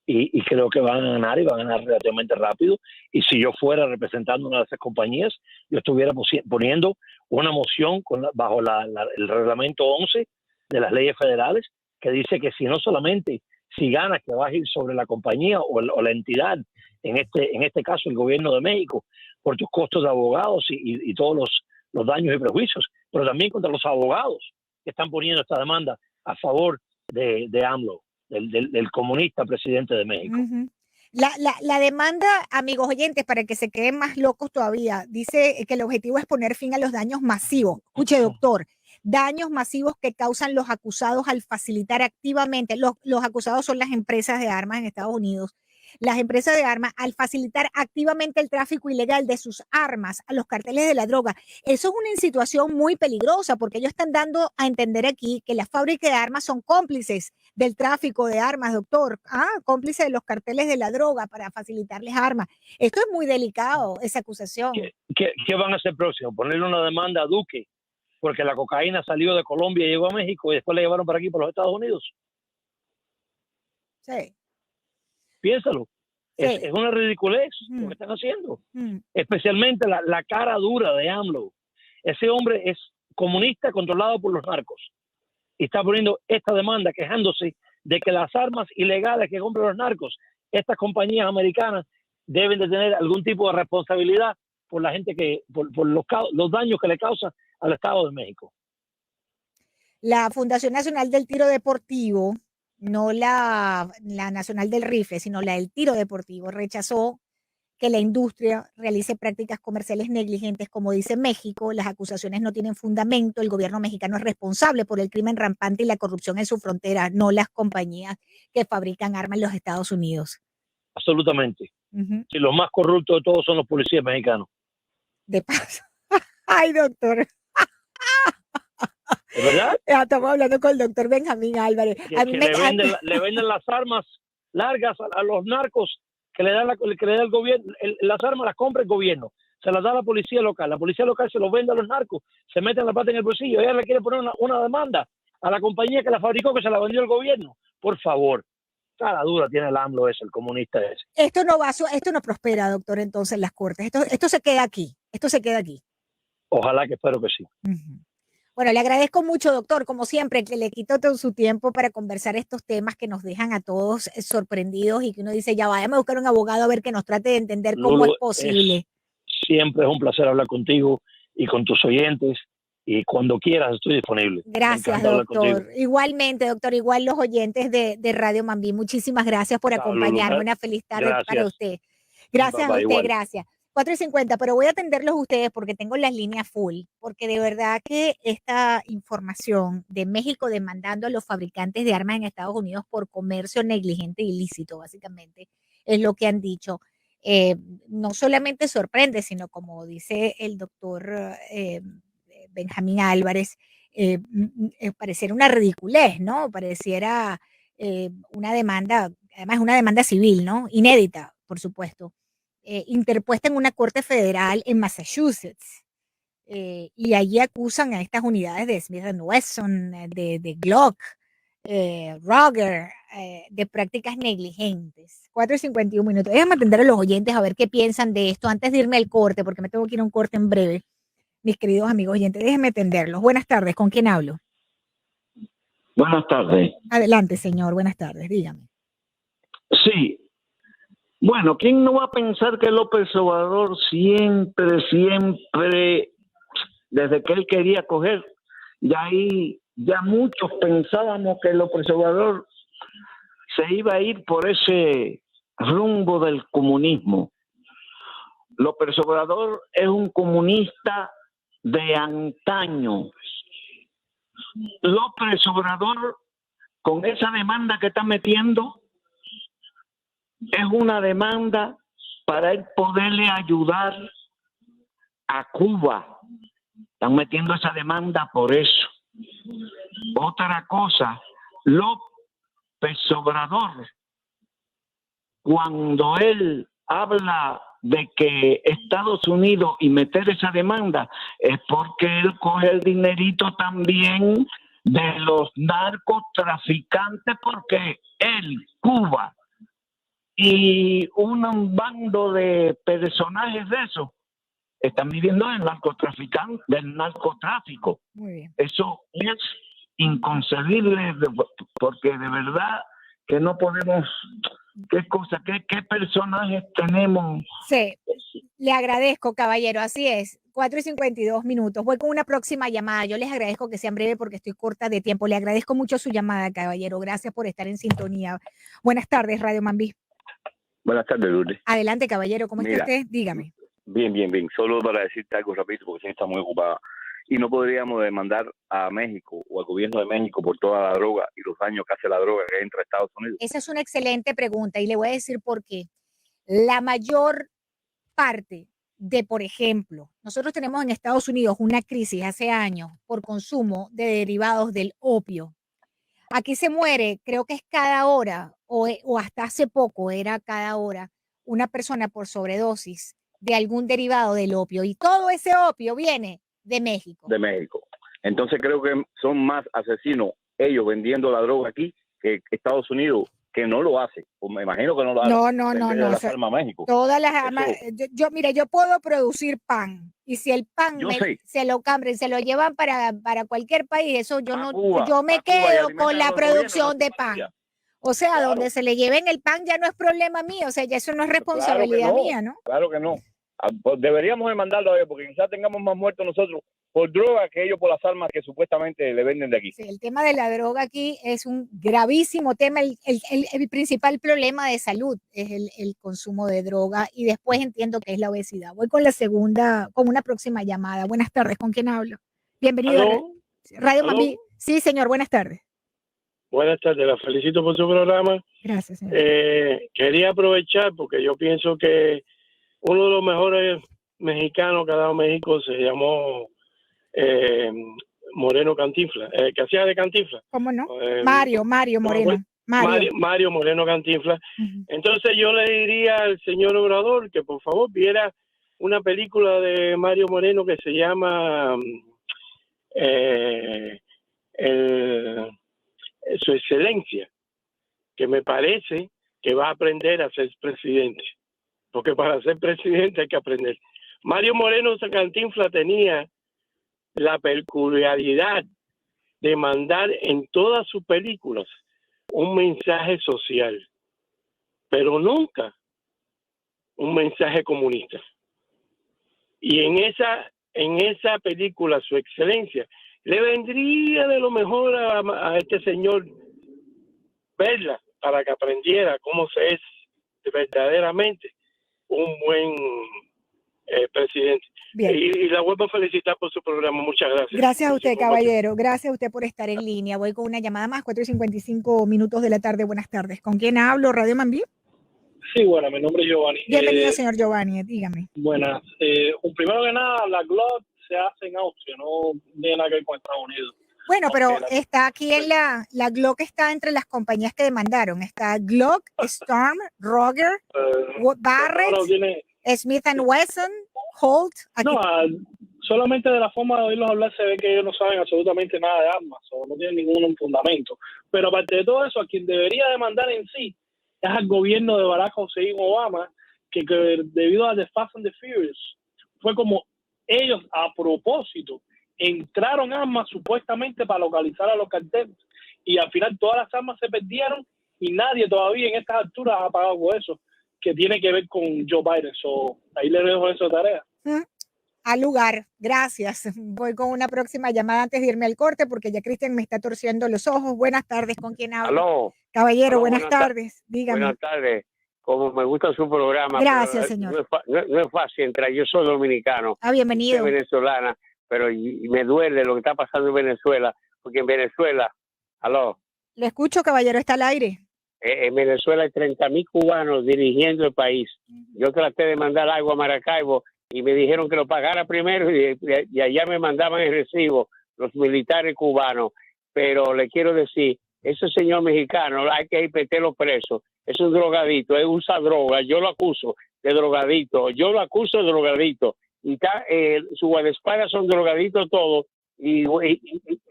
y creo que van a ganar y van a ganar relativamente rápido. Y si yo fuera representando una de esas compañías, yo estuviera poniendo una moción bajo el reglamento 11 de las leyes federales que dice que si no solamente si ganas que vas a ir sobre la compañía o la entidad, en este caso el gobierno de México, por tus costos de abogados y todos los daños y prejuicios, pero también contra los abogados que están poniendo esta demanda a favor de AMLO, del comunista presidente de México.
La demanda, amigos oyentes, para que se queden más locos todavía, dice que el objetivo es poner fin a los daños masivos. Escuche, doctor, daños masivos que causan los acusados al facilitar activamente, los acusados son las empresas de armas en Estados Unidos, las empresas de armas al facilitar activamente el tráfico ilegal de sus armas a los carteles de la droga. Eso es una situación muy peligrosa porque ellos están dando a entender aquí que las fábricas de armas son cómplices del tráfico de armas, doctor, cómplices de los carteles de la droga para facilitarles armas. Esto es muy delicado, esa acusación.
¿Qué van a hacer próximo? ¿Ponerle una demanda a Duque? Porque la cocaína salió de Colombia y llegó a México y después la llevaron para aquí, para los Estados Unidos.
Sí.
Piénsalo.
Sí.
Es una ridiculez lo que están haciendo. Especialmente la cara dura de AMLO. Ese hombre es comunista controlado por los narcos. Y está poniendo esta demanda quejándose de que las armas ilegales que compran los narcos, estas compañías americanas deben de tener algún tipo de responsabilidad por la gente por los daños que le causa al Estado de México.
La Fundación Nacional del Tiro Deportivo, no la Nacional del Rifle, sino la del Tiro Deportivo, rechazó que la industria realice prácticas comerciales negligentes, como dice México. Las acusaciones no tienen fundamento. El gobierno mexicano es responsable por el crimen rampante y la corrupción en su frontera, no las compañías que fabrican armas en los Estados Unidos.
Absolutamente. Si los más corruptos de todos son los policías mexicanos.
De paso. Ay, doctor.
¿Es verdad?
Estamos hablando con el doctor Benjamín Álvarez.
Le venden las armas largas a los narcos que le da el gobierno. Las armas las compra el gobierno, se las da a la policía local se los vende a los narcos, se meten la plata en el bolsillo. Ella le quiere poner una demanda a la compañía que la fabricó, que se la vendió el gobierno. Por favor, cada duda tiene el AMLO ese, el comunista ese.
Esto no prospera, doctor, entonces en las cortes. Esto se queda aquí.
Ojalá, que espero que sí.
Bueno, le agradezco mucho, doctor, como siempre, que le quito todo su tiempo para conversar estos temas que nos dejan a todos sorprendidos y que uno dice, ya vayamos a buscar un abogado a ver que nos trate de entender cómo es posible.
Siempre es un placer hablar contigo y con tus oyentes, y cuando quieras estoy disponible.
Gracias, doctor. Igualmente, doctor, igual los oyentes de Radio Mambí, muchísimas gracias por acompañarme. Una feliz tarde para usted. Gracias a usted, igual. Gracias. 4:50, pero voy a atenderlos a ustedes porque tengo las líneas full, porque de verdad que esta información de México demandando a los fabricantes de armas en Estados Unidos por comercio negligente e ilícito, básicamente, es lo que han dicho. No solamente sorprende, sino como dice el doctor Benjamín Álvarez, pareciera una ridiculez, ¿no? Pareciera una demanda, además una demanda civil, ¿no? Inédita, por supuesto. Interpuesta en una corte federal en Massachusetts, y allí acusan a estas unidades de Smith & Wesson, de Glock, Ruger, de prácticas negligentes. 4:51. Déjame atender a los oyentes a ver qué piensan de esto antes de irme al corte, porque me tengo que ir a un corte en breve. Mis queridos amigos oyentes, déjenme atenderlos. Buenas tardes, ¿con quién hablo?
Buenas tardes.
Adelante, señor, buenas tardes, dígame.
Sí. Bueno, ¿quién no va a pensar que López Obrador siempre, desde que él quería coger, ya muchos pensábamos que López Obrador se iba a ir por ese rumbo del comunismo? López Obrador es un comunista de antaño. López Obrador, con esa demanda que está metiendo, es una demanda para él poderle ayudar a Cuba. Están metiendo esa demanda por eso. Otra cosa, López Obrador, cuando él habla de que Estados Unidos y meter esa demanda, es porque él coge el dinerito también de los narcotraficantes, porque él, Cuba, y un bando de personajes de eso están viviendo del narcotráfico.
Muy bien.
Eso es inconcebible, porque de verdad que no podemos. ¿Qué personajes tenemos?
Sí, le agradezco, caballero, así es. 4:52. Voy con una próxima llamada. Yo les agradezco que sean breves porque estoy corta de tiempo. Le agradezco mucho su llamada, caballero. Gracias por estar en sintonía. Buenas tardes, Radio Mambí.
Buenas tardes, Lourdes.
Adelante, caballero. ¿Cómo está usted? Dígame.
Bien. Solo para decirte algo rápido, porque está muy ocupada. Y no podríamos demandar a México o al gobierno de México por toda la droga y los daños que hace la droga que entra a Estados Unidos.
Esa es una excelente pregunta y le voy a decir por qué. La mayor parte de, por ejemplo, nosotros tenemos en Estados Unidos una crisis hace años por consumo de derivados del opio. Aquí se muere, creo que es cada hora, o hasta hace poco era cada hora, una persona por sobredosis de algún derivado del opio. Y todo ese opio viene de México.
De México. Entonces creo que son más asesinos ellos vendiendo la droga aquí que Estados Unidos que no lo hace, o me imagino que no lo hace.
No.
Las armas a México.
Todas las armas, mira, yo puedo producir pan y si el pan se lo cambran, se lo llevan para cualquier país, eso yo me quedo con la producción de pan. O sea, donde se le lleven el pan ya no es problema mío, o sea, ya eso no es responsabilidad mía, ¿no?
Claro que no. Pues deberíamos de mandarlo a ellos porque quizás tengamos más muertos nosotros por droga que ellos por las armas que supuestamente le venden de aquí.
Sí, el tema de la droga aquí es un gravísimo tema. El principal problema de salud es el consumo de droga y después entiendo que es la obesidad. Voy con una próxima llamada. Buenas tardes, ¿con quién hablo? Bienvenido a Radio Mambí. Sí, señor, buenas tardes.
Buenas tardes, la felicito por su programa.
Gracias, señor.
Quería aprovechar porque yo pienso que uno de los mejores mexicanos que ha dado México se llamó Moreno Cantinflas, que hacía de Cantinflas.
¿Cómo no? Mario Moreno.
Mario Moreno Cantinflas. Entonces yo le diría al señor Obrador que por favor viera una película de Mario Moreno que se llama Su Excelencia, que me parece que va a aprender a ser presidente, porque para ser presidente hay que aprender. Mario Moreno Cantinflas tenía la peculiaridad de mandar en todas sus películas un mensaje social, pero nunca un mensaje comunista. Y en esa película, Su Excelencia, le vendría de lo mejor a este señor verla para que aprendiera cómo se es verdaderamente un buen presidente. Y la vuelvo a felicitar por su programa. Muchas gracias.
Gracias a usted, caballero. Gracias a usted por estar en línea. Voy con una llamada más, 4:55 minutos de la tarde. Buenas tardes. ¿Con quién hablo? ¿Radio Mambí?
Sí, bueno, mi nombre es Giovanni.
Bienvenido, señor Giovanni. Dígame.
Buenas. Primero que nada, la Glock se hace en Austria, no tiene nada que ver con Estados Unidos.
Bueno, pero está aquí en la Glock está entre las compañías que demandaron. Está Glock, Storm, Roger, Barrett, Smith & Wesson, Holt. Aquí.
No, solamente de la forma de oírlos hablar se ve que ellos no saben absolutamente nada de armas o no tienen ningún fundamento. Pero aparte de todo eso, a quien debería demandar en sí es al gobierno de Barack Hussein Obama, que debido a The Fast and the Furious fue como ellos a propósito entraron armas supuestamente para localizar a los carteles y al final todas las armas se perdieron y nadie todavía en estas alturas ha pagado por eso, que tiene que ver con Joe Biden. Ahí le dejo esa tarea.
Al lugar, gracias. Voy con una próxima llamada antes de irme al corte porque ya Cristian me está torciendo los ojos. Buenas tardes, ¿con quién hablo?
Aló.
Caballero, buenas tardes. Dígame.
Buenas tardes. Como me gusta su programa.
Gracias, señor.
No es fácil entrar. Yo soy dominicano.
Bienvenido.
Soy venezolana, pero y me duele lo que está pasando en Venezuela, porque en Venezuela, aló.
Le escucho, caballero, está al aire.
En Venezuela hay 30,000 cubanos dirigiendo el país. Yo traté de mandar algo a Maracaibo y me dijeron que lo pagara primero y allá me mandaban el recibo los militares cubanos. Pero le quiero decir, ese señor mexicano hay que meterlo preso. Es un drogadito, él usa droga. Yo lo acuso de drogadito. Y su guardaespaldas son drogaditos todos y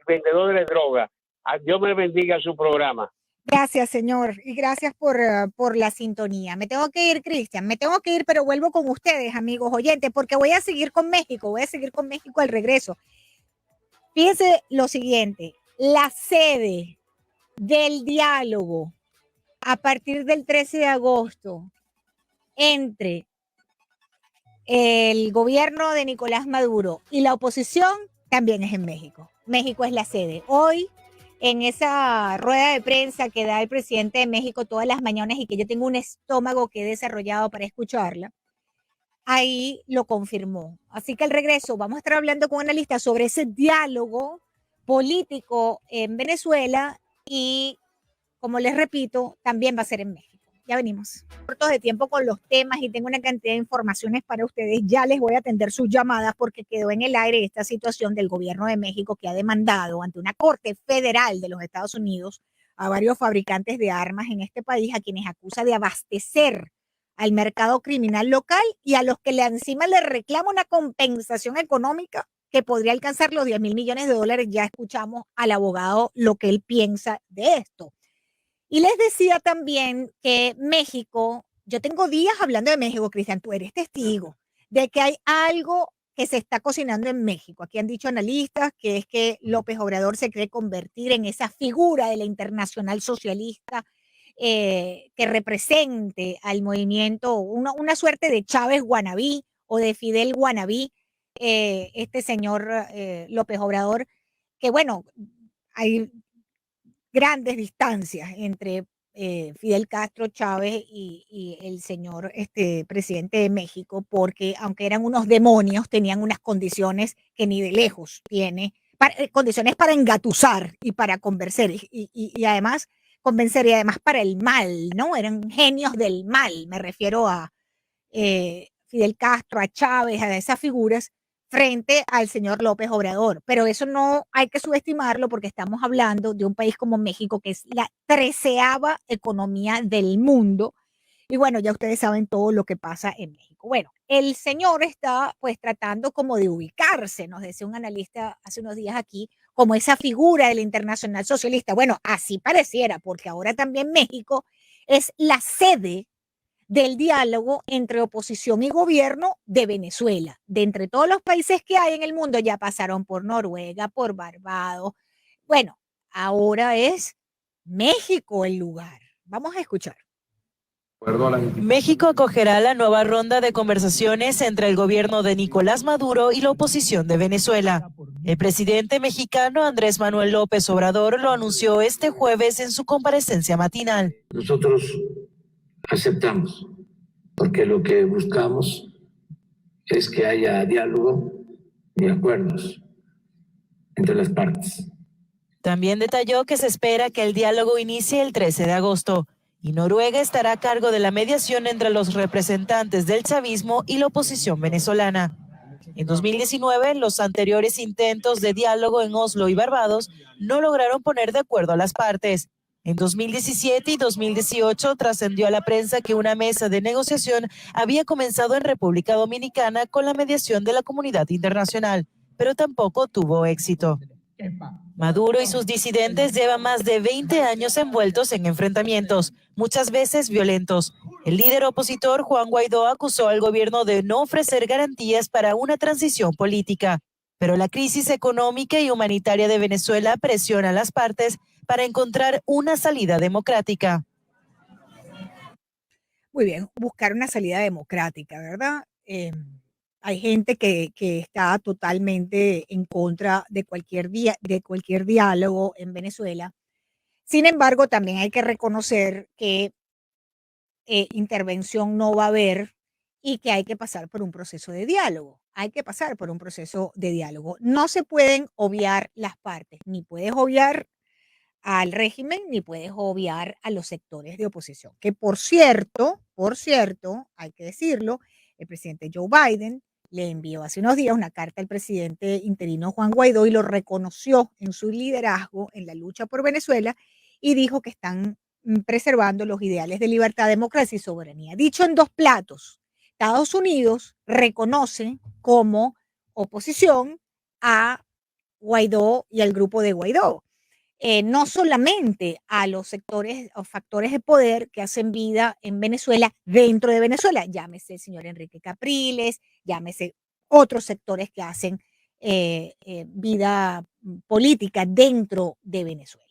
vendedores de droga. Dios me bendiga su programa.
Gracias, señor, y gracias por la sintonía. Me tengo que ir, Cristian, pero vuelvo con ustedes, amigos oyentes, porque voy a seguir con México al regreso. Fíjense lo siguiente, la sede del diálogo a partir del 13 de agosto entre el gobierno de Nicolás Maduro y la oposición también es en México. México es la sede. Hoy, en esa rueda de prensa que da el presidente de México todas las mañanas y que yo tengo un estómago que he desarrollado para escucharla, ahí lo confirmó. Así que al regreso vamos a estar hablando con analistas sobre ese diálogo político en Venezuela y, como les repito, también va a ser en México. Ya venimos. Cortos de tiempo con los temas y tengo una cantidad de informaciones para ustedes. Ya les voy a atender sus llamadas porque quedó en el aire esta situación del gobierno de México que ha demandado ante una corte federal de los Estados Unidos a varios fabricantes de armas en este país, a quienes acusa de abastecer al mercado criminal local y a los que encima le reclama una compensación económica que podría alcanzar los 10,000 millones de dólares. Ya escuchamos al abogado lo que él piensa de esto. Y les decía también que México, yo tengo días hablando de México, Cristian, tú eres testigo de que hay algo que se está cocinando en México. Aquí han dicho analistas que es que López Obrador se cree convertir en esa figura de la internacional socialista que represente al movimiento, una suerte de Chávez wannabe o de Fidel wannabe, este señor López Obrador, que bueno, hay grandes distancias entre Fidel Castro, Chávez y el señor presidente de México, porque aunque eran unos demonios, tenían unas condiciones que ni de lejos tiene, condiciones para engatusar y para convencer, y además convencer, y además para el mal, ¿no? Eran genios del mal, me refiero a Fidel Castro, a Chávez, a esas figuras, frente al señor López Obrador. Pero eso no hay que subestimarlo porque estamos hablando de un país como México, que es la 13ª economía del mundo. Y bueno, ya ustedes saben todo lo que pasa en México. Bueno, el señor está pues tratando como de ubicarse, nos decía un analista hace unos días aquí, como esa figura del internacional socialista. Bueno, así pareciera, porque ahora también México es la sede del diálogo entre oposición y gobierno de Venezuela. De entre todos los países que hay en el mundo, ya pasaron por Noruega, por Barbados. Bueno, ahora es México el lugar. Vamos a escuchar.
México acogerá la nueva ronda de conversaciones entre el gobierno de Nicolás Maduro y la oposición de Venezuela. El presidente mexicano Andrés Manuel López Obrador lo anunció este jueves en su comparecencia matinal.
Nosotros aceptamos, porque lo que buscamos es que haya diálogo y acuerdos entre las partes.
También detalló que se espera que el diálogo inicie el 13 de agosto y Noruega estará a cargo de la mediación entre los representantes del chavismo y la oposición venezolana. En 2019, los anteriores intentos de diálogo en Oslo y Barbados no lograron poner de acuerdo a las partes. En 2017 y 2018 trascendió a la prensa que una mesa de negociación había comenzado en República Dominicana con la mediación de la comunidad internacional, pero tampoco tuvo éxito. Maduro y sus disidentes llevan más de 20 años envueltos en enfrentamientos, muchas veces violentos. El líder opositor Juan Guaidó acusó al gobierno de no ofrecer garantías para una transición política, pero la crisis económica y humanitaria de Venezuela presiona a las partes para encontrar una salida democrática.
Muy bien, buscar una salida democrática, ¿verdad? Hay gente que está totalmente en contra de cualquier diálogo en Venezuela. Sin embargo, también hay que reconocer que intervención no va a haber y que hay que pasar por un proceso de diálogo. Hay que pasar por un proceso de diálogo. No se pueden obviar las partes, ni puedes obviar al régimen, ni puedes obviar a los sectores de oposición. Que por cierto, hay que decirlo, el presidente Joe Biden le envió hace unos días una carta al presidente interino Juan Guaidó y lo reconoció en su liderazgo en la lucha por Venezuela y dijo que están preservando los ideales de libertad, democracia y soberanía. Dicho en dos platos, Estados Unidos reconoce como oposición a Guaidó y al grupo de Guaidó. No solamente a los sectores o factores de poder que hacen vida en Venezuela, dentro de Venezuela, llámese el señor Enrique Capriles, llámese otros sectores que hacen vida política dentro de Venezuela.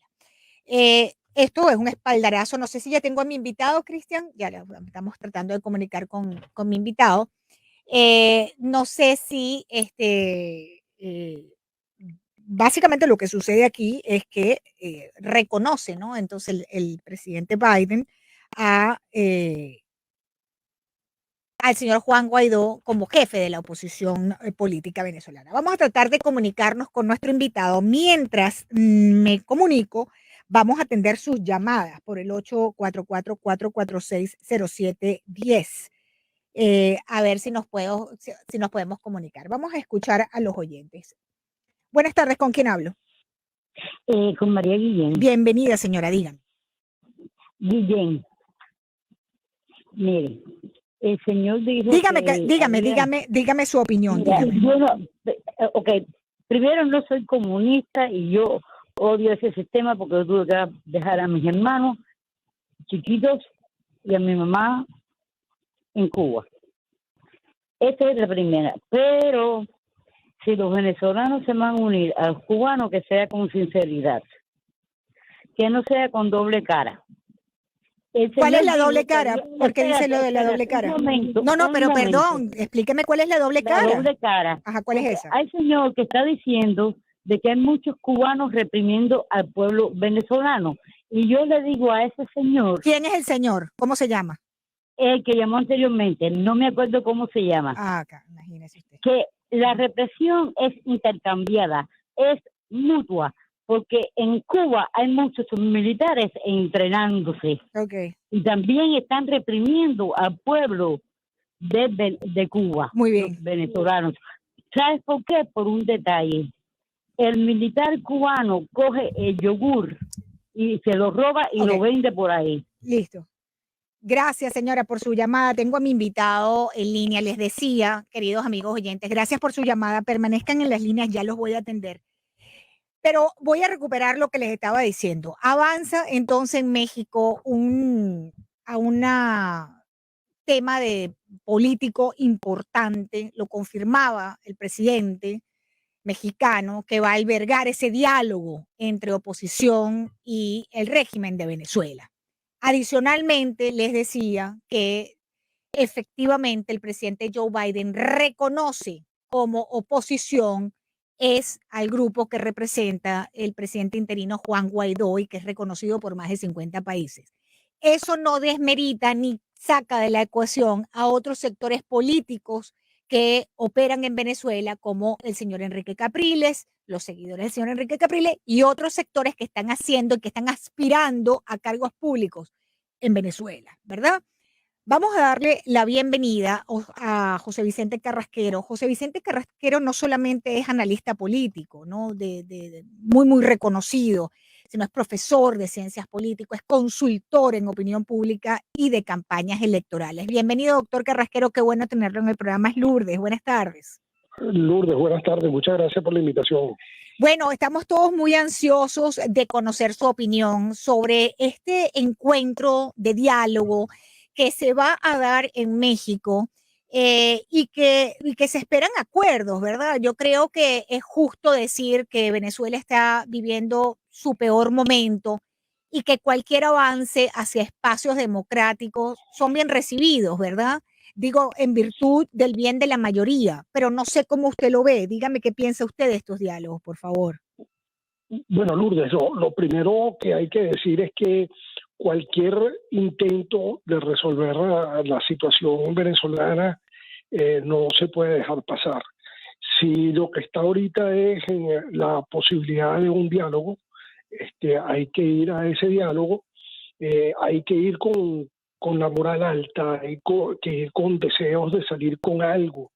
Esto es un espaldarazo, no sé si ya tengo a mi invitado, Cristian, ya estamos tratando de comunicar con mi invitado. No sé si básicamente lo que sucede aquí es que reconoce, ¿no? Entonces el presidente Biden al señor Juan Guaidó como jefe de la oposición política venezolana. Vamos a tratar de comunicarnos con nuestro invitado. Mientras me comunico, vamos a atender sus llamadas por el 844-446-0710. A ver si nos podemos comunicar. Vamos a escuchar a los oyentes. Buenas tardes, ¿con quién hablo?
Con María Guillén.
Bienvenida, señora, dígame.
Guillén. Mire, el señor dijo
dígame su opinión.
Mira, yo no, ok, primero no soy comunista y yo odio ese sistema porque yo tuve que dejar a mis hermanos chiquitos y a mi mamá en Cuba. Esta es la primera. Pero si los venezolanos se van a unir a los cubanos, que sea con sinceridad, que no sea con doble cara.
¿Cuál es la doble cara? ¿Por qué dice lo de la doble cara? No, pero perdón, explíqueme cuál es la doble cara.
La doble cara.
Ajá, ¿cuál es esa?
Hay señor que está diciendo de que hay muchos cubanos reprimiendo al pueblo venezolano. Y yo le digo a ese señor...
¿Quién es el señor? ¿Cómo se llama?
El que llamó anteriormente, no me acuerdo cómo se llama.
Acá, imagínese usted.
Que la represión es intercambiada, es mutua, porque en Cuba hay muchos militares entrenándose.
Okay.
Y también están reprimiendo al pueblo de Cuba.
Muy bien.
Los venezolanos. ¿Sabes por qué? Por un detalle. El militar cubano coge el yogur y se lo roba y lo vende por ahí.
Listo. Gracias, señora, por su llamada. Tengo a mi invitado en línea. Les decía, queridos amigos oyentes, gracias por su llamada. Permanezcan en las líneas, ya los voy a atender. Pero voy a recuperar lo que les estaba diciendo. Avanza entonces en México a un tema de político importante. Lo confirmaba el presidente mexicano, que va a albergar ese diálogo entre oposición y el régimen de Venezuela. Adicionalmente, les decía que efectivamente el presidente Joe Biden reconoce como oposición es al grupo que representa el presidente interino Juan Guaidó y que es reconocido por más de 50 países. Eso no desmerita ni saca de la ecuación a otros sectores políticos que operan en Venezuela, como el señor Enrique Capriles, los seguidores del señor Enrique Capriles y otros sectores que están haciendo y que están aspirando a cargos públicos en Venezuela, ¿verdad? Vamos a darle la bienvenida a José Vicente Carrasquero. José Vicente Carrasquero no solamente es analista político, ¿no? Muy reconocido, sino es profesor de ciencias políticas, es consultor en opinión pública y de campañas electorales. Bienvenido, doctor Carrasquero, qué bueno tenerlo en el programa. Es Lourdes, buenas tardes.
Lourdes, buenas tardes, muchas gracias por la invitación.
Bueno, estamos todos muy ansiosos de conocer su opinión sobre este encuentro de diálogo que se va a dar en México y que se esperan acuerdos, ¿verdad? Yo creo que es justo decir que Venezuela está viviendo su peor momento y que cualquier avance hacia espacios democráticos son bien recibidos, ¿verdad? Digo, en virtud del bien de la mayoría, pero no sé cómo usted lo ve. Dígame qué piensa usted de estos diálogos, por favor.
Bueno, Lourdes, lo primero que hay que decir es que cualquier intento de resolver la situación venezolana no se puede dejar pasar. Si lo que está ahorita es en la posibilidad de un diálogo, hay que ir a ese diálogo, hay que ir con la moral alta, hay que ir con deseos de salir con algo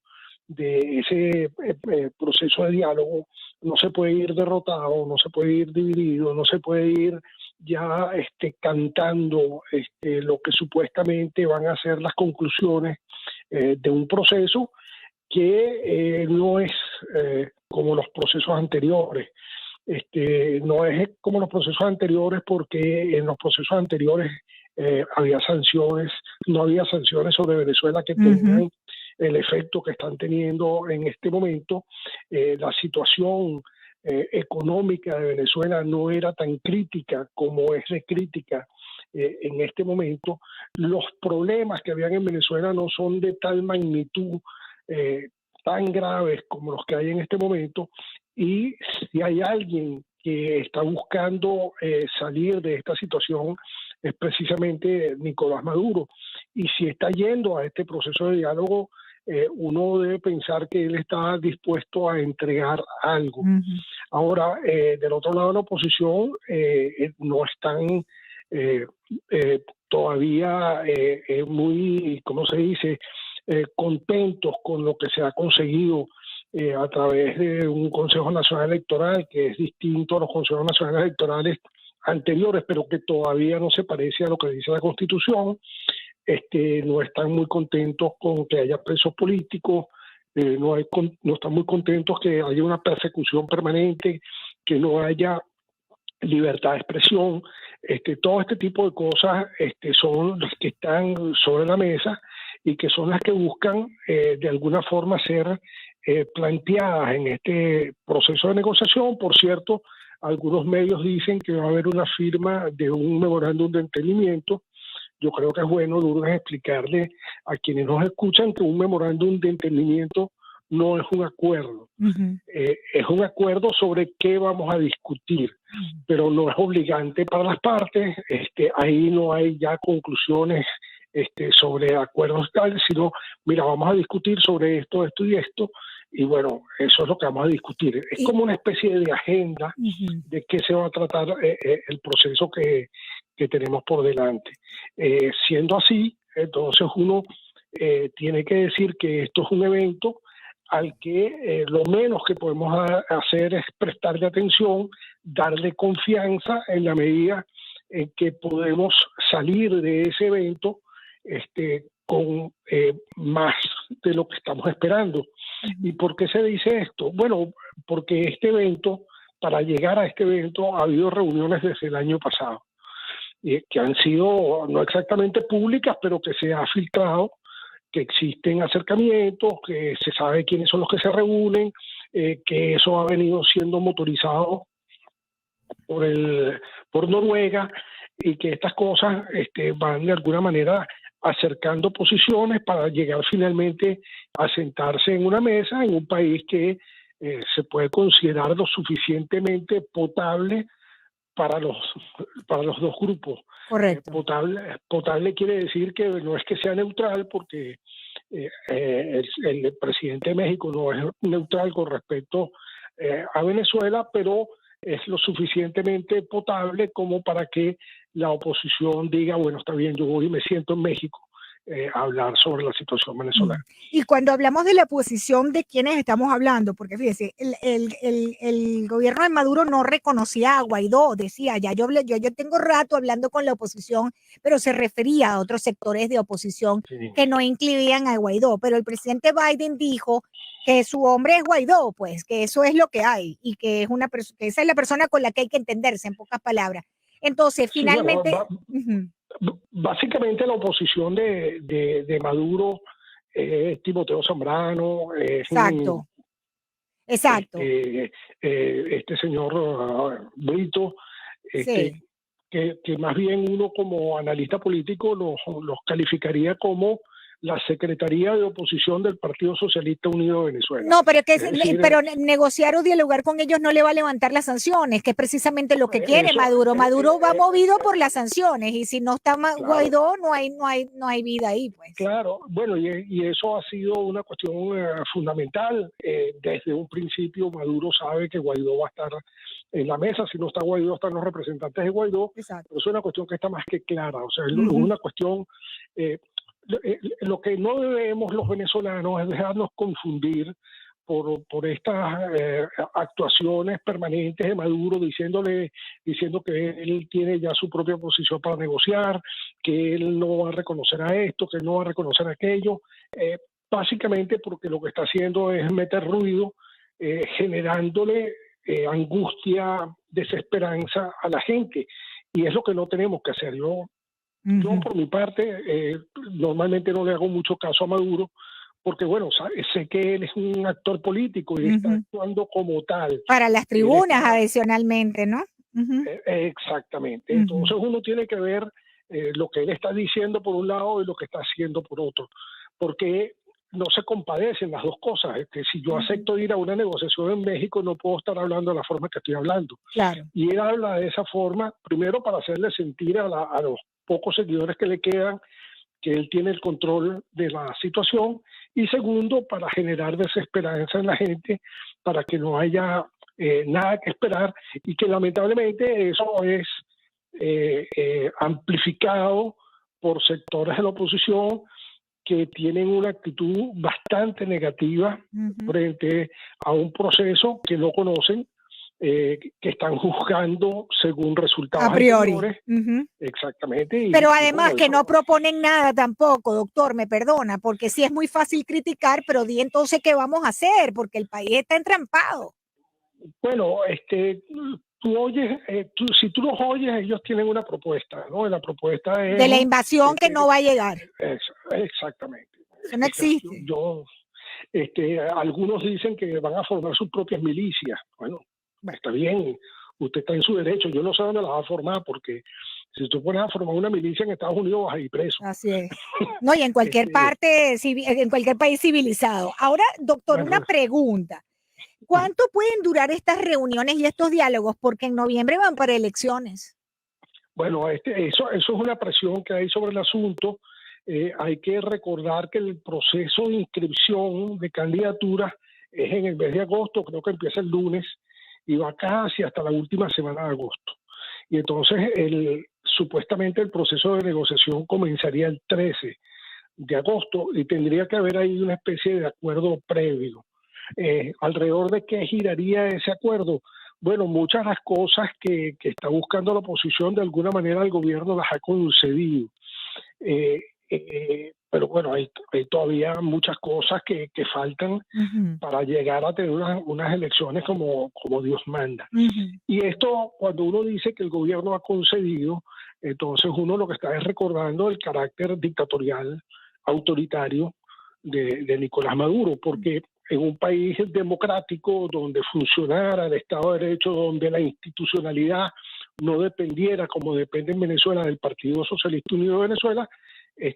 de ese proceso de diálogo. No se puede ir derrotado, no se puede ir dividido, no se puede ir ya cantando lo que supuestamente van a ser las conclusiones de un proceso que no es como los procesos anteriores. No es como los procesos anteriores porque en los procesos anteriores había sanciones, no había sanciones sobre Venezuela que tenían el efecto que están teniendo en este momento. La situación económica de Venezuela no era tan crítica como es de crítica en este momento. Los problemas que habían en Venezuela no son de tal magnitud, tan graves como los que hay en este momento, y si hay alguien que está buscando salir de esta situación es precisamente Nicolás Maduro, y si está yendo a este proceso de diálogo, uno debe pensar que él está dispuesto a entregar algo. Ahora, del otro lado de la oposición no están todavía muy, ¿cómo se dice?, contentos con lo que se ha conseguido a través de un Consejo Nacional Electoral que es distinto a los Consejos Nacionales Electorales anteriores, pero que todavía no se parece a lo que dice la Constitución. No están muy contentos con que haya presos políticos, no están muy contentos que haya una persecución permanente, que no haya libertad de expresión. todo este tipo de cosas son las que están sobre la mesa y que son las que buscan de alguna forma ser planteadas en este proceso de negociación. Por cierto, algunos medios dicen que va a haber una firma de un memorándum de entendimiento. Yo creo que es bueno, Lourdes, explicarle a quienes nos escuchan que un memorándum de entendimiento no es un acuerdo. Es un acuerdo sobre qué vamos a discutir, pero no es obligante para las partes. Ahí no hay ya conclusiones sobre acuerdos tales, sino, mira, vamos a discutir sobre esto, esto y esto, y bueno, eso es lo que vamos a discutir. Es como una especie de agenda de qué se va a tratar el proceso que tenemos por delante. Siendo así, entonces uno tiene que decir que esto es un evento al que lo menos que podemos hacer es prestarle atención, darle confianza en la medida en que podemos salir de ese evento con más de lo que estamos esperando. ¿Y por qué se dice esto? Bueno, porque este evento, para llegar a este evento, ha habido reuniones desde el año pasado, que han sido no exactamente públicas, pero que se ha filtrado, que existen acercamientos, que se sabe quiénes son los que se reúnen, que eso ha venido siendo motorizado por Noruega, y que estas cosas van de alguna manera acercando posiciones para llegar finalmente a sentarse en una mesa en un país que se puede considerar lo suficientemente potable para los dos grupos.
Correcto.
Potable quiere decir que no es que sea neutral, porque el presidente de México no es neutral con respecto a Venezuela, pero es lo suficientemente potable como para que la oposición diga, bueno, está bien, yo voy y me siento en México a hablar sobre la situación venezolana.
Y cuando hablamos de la posición, ¿de quiénes estamos hablando? Porque fíjese, el gobierno de Maduro no reconocía a Guaidó, decía, ya yo tengo rato hablando con la oposición, pero se refería a otros sectores de oposición que no incluían a Guaidó, pero el presidente Biden dijo que su hombre es Guaidó, pues, que eso es lo que hay, y que es que esa es la persona con la que hay que entenderse, en pocas palabras. Entonces, finalmente...
Básicamente la oposición de Maduro es Timoteo Zambrano,
Exacto.
Este señor Brito, que más bien uno como analista político los calificaría como la Secretaría de Oposición del Partido Socialista Unido de Venezuela.
No, pero negociar o dialogar con ellos no le va a levantar las sanciones, que es precisamente lo que quiere Maduro. Maduro va movido por las sanciones, y si no está Guaidó, no hay vida ahí, pues.
Claro, bueno, y eso ha sido una cuestión fundamental. Desde un principio Maduro sabe que Guaidó va a estar en la mesa. Si no está Guaidó, están los representantes de Guaidó. Exacto. Pero es una cuestión que está más que clara. O sea, es una cuestión... lo que no debemos los venezolanos es dejarnos confundir por estas actuaciones permanentes de Maduro, diciendo que él tiene ya su propia posición para negociar, que él no va a reconocer a esto, que no va a reconocer a aquello, básicamente porque lo que está haciendo es meter ruido, generándole angustia, desesperanza a la gente, y es lo que no tenemos que hacer. Yo, por mi parte, normalmente no le hago mucho caso a Maduro, porque, bueno, sé que él es un actor político y está actuando como tal.
Para las tribunas, adicionalmente, ¿no?
Exactamente. Entonces uno tiene que ver lo que él está diciendo por un lado y lo que está haciendo por otro, porque no se compadecen las dos cosas. Si yo acepto ir a una negociación en México, no puedo estar hablando de la forma que estoy hablando.
Claro.
Y él habla de esa forma, primero para hacerle sentir a los pocos seguidores que le quedan que él tiene el control de la situación, y segundo, para generar desesperanza en la gente, para que no haya nada que esperar, y que lamentablemente eso es amplificado por sectores de la oposición que tienen una actitud bastante negativa frente a un proceso que no conocen, que están juzgando según resultados
a priori.
Exactamente.
Pero además que no proponen nada tampoco, doctor, me perdona, porque sí es muy fácil criticar, pero di entonces qué vamos a hacer, porque el país está entrampado.
Bueno, tú oyes, si tú los oyes, ellos tienen una propuesta, ¿no? La propuesta es...
De la invasión que no va a llegar.
Exactamente.
Eso no existe.
Algunos dicen que van a formar sus propias milicias. Bueno, está bien, usted está en su derecho. Yo no sé dónde las va a formar, porque si tú pones a formar una milicia en Estados Unidos vas a ir preso.
Así es. No, y en cualquier parte, en cualquier país civilizado. Ahora, doctor, una pregunta. ¿Cuánto pueden durar estas reuniones y estos diálogos? Porque en noviembre van para elecciones.
Bueno, eso es una presión que hay sobre el asunto. Hay que recordar que el proceso de inscripción de candidaturas es en el mes de agosto, creo que empieza el lunes y va casi hasta la última semana de agosto. Y entonces supuestamente el proceso de negociación comenzaría el 13 de agosto y tendría que haber ahí una especie de acuerdo previo. ¿Alrededor de qué giraría ese acuerdo? Bueno, muchas de las cosas que está buscando la oposición, de alguna manera el gobierno las ha concedido. Pero bueno, hay todavía muchas cosas que faltan para llegar a tener unas elecciones como Dios manda. Y esto, cuando uno dice que el gobierno ha concedido, entonces uno lo que está es recordando el carácter dictatorial, autoritario de Nicolás Maduro, porque en un país democrático donde funcionara el Estado de Derecho, donde la institucionalidad no dependiera, como depende en Venezuela, del Partido Socialista Unido de Venezuela,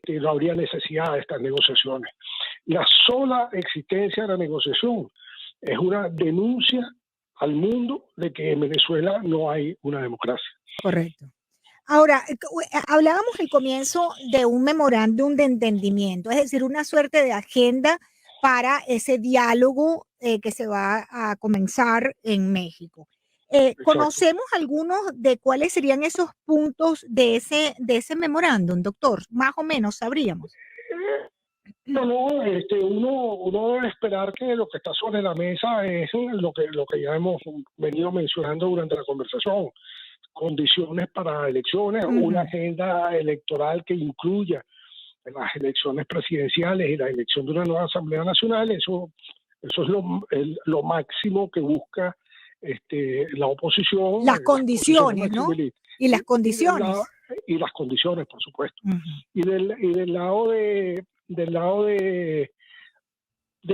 no habría necesidad de estas negociaciones. La sola existencia de la negociación es una denuncia al mundo de que en Venezuela no hay una democracia.
Correcto. Ahora, hablábamos al comienzo de un memorándum de entendimiento, es decir, una suerte de agenda para ese diálogo que se va a comenzar en México. ¿Conocemos algunos de cuáles serían esos puntos de ese memorándum, doctor? Más o menos sabríamos.
Uno debe esperar que lo que está sobre la mesa es lo que ya hemos venido mencionando durante la conversación. Condiciones para elecciones, una agenda electoral que incluya las elecciones presidenciales y la elección de una nueva Asamblea Nacional. Eso es lo máximo que busca la oposición.
Las condiciones, ¿no? Y las condiciones.
Y las condiciones, por supuesto. Y del lado de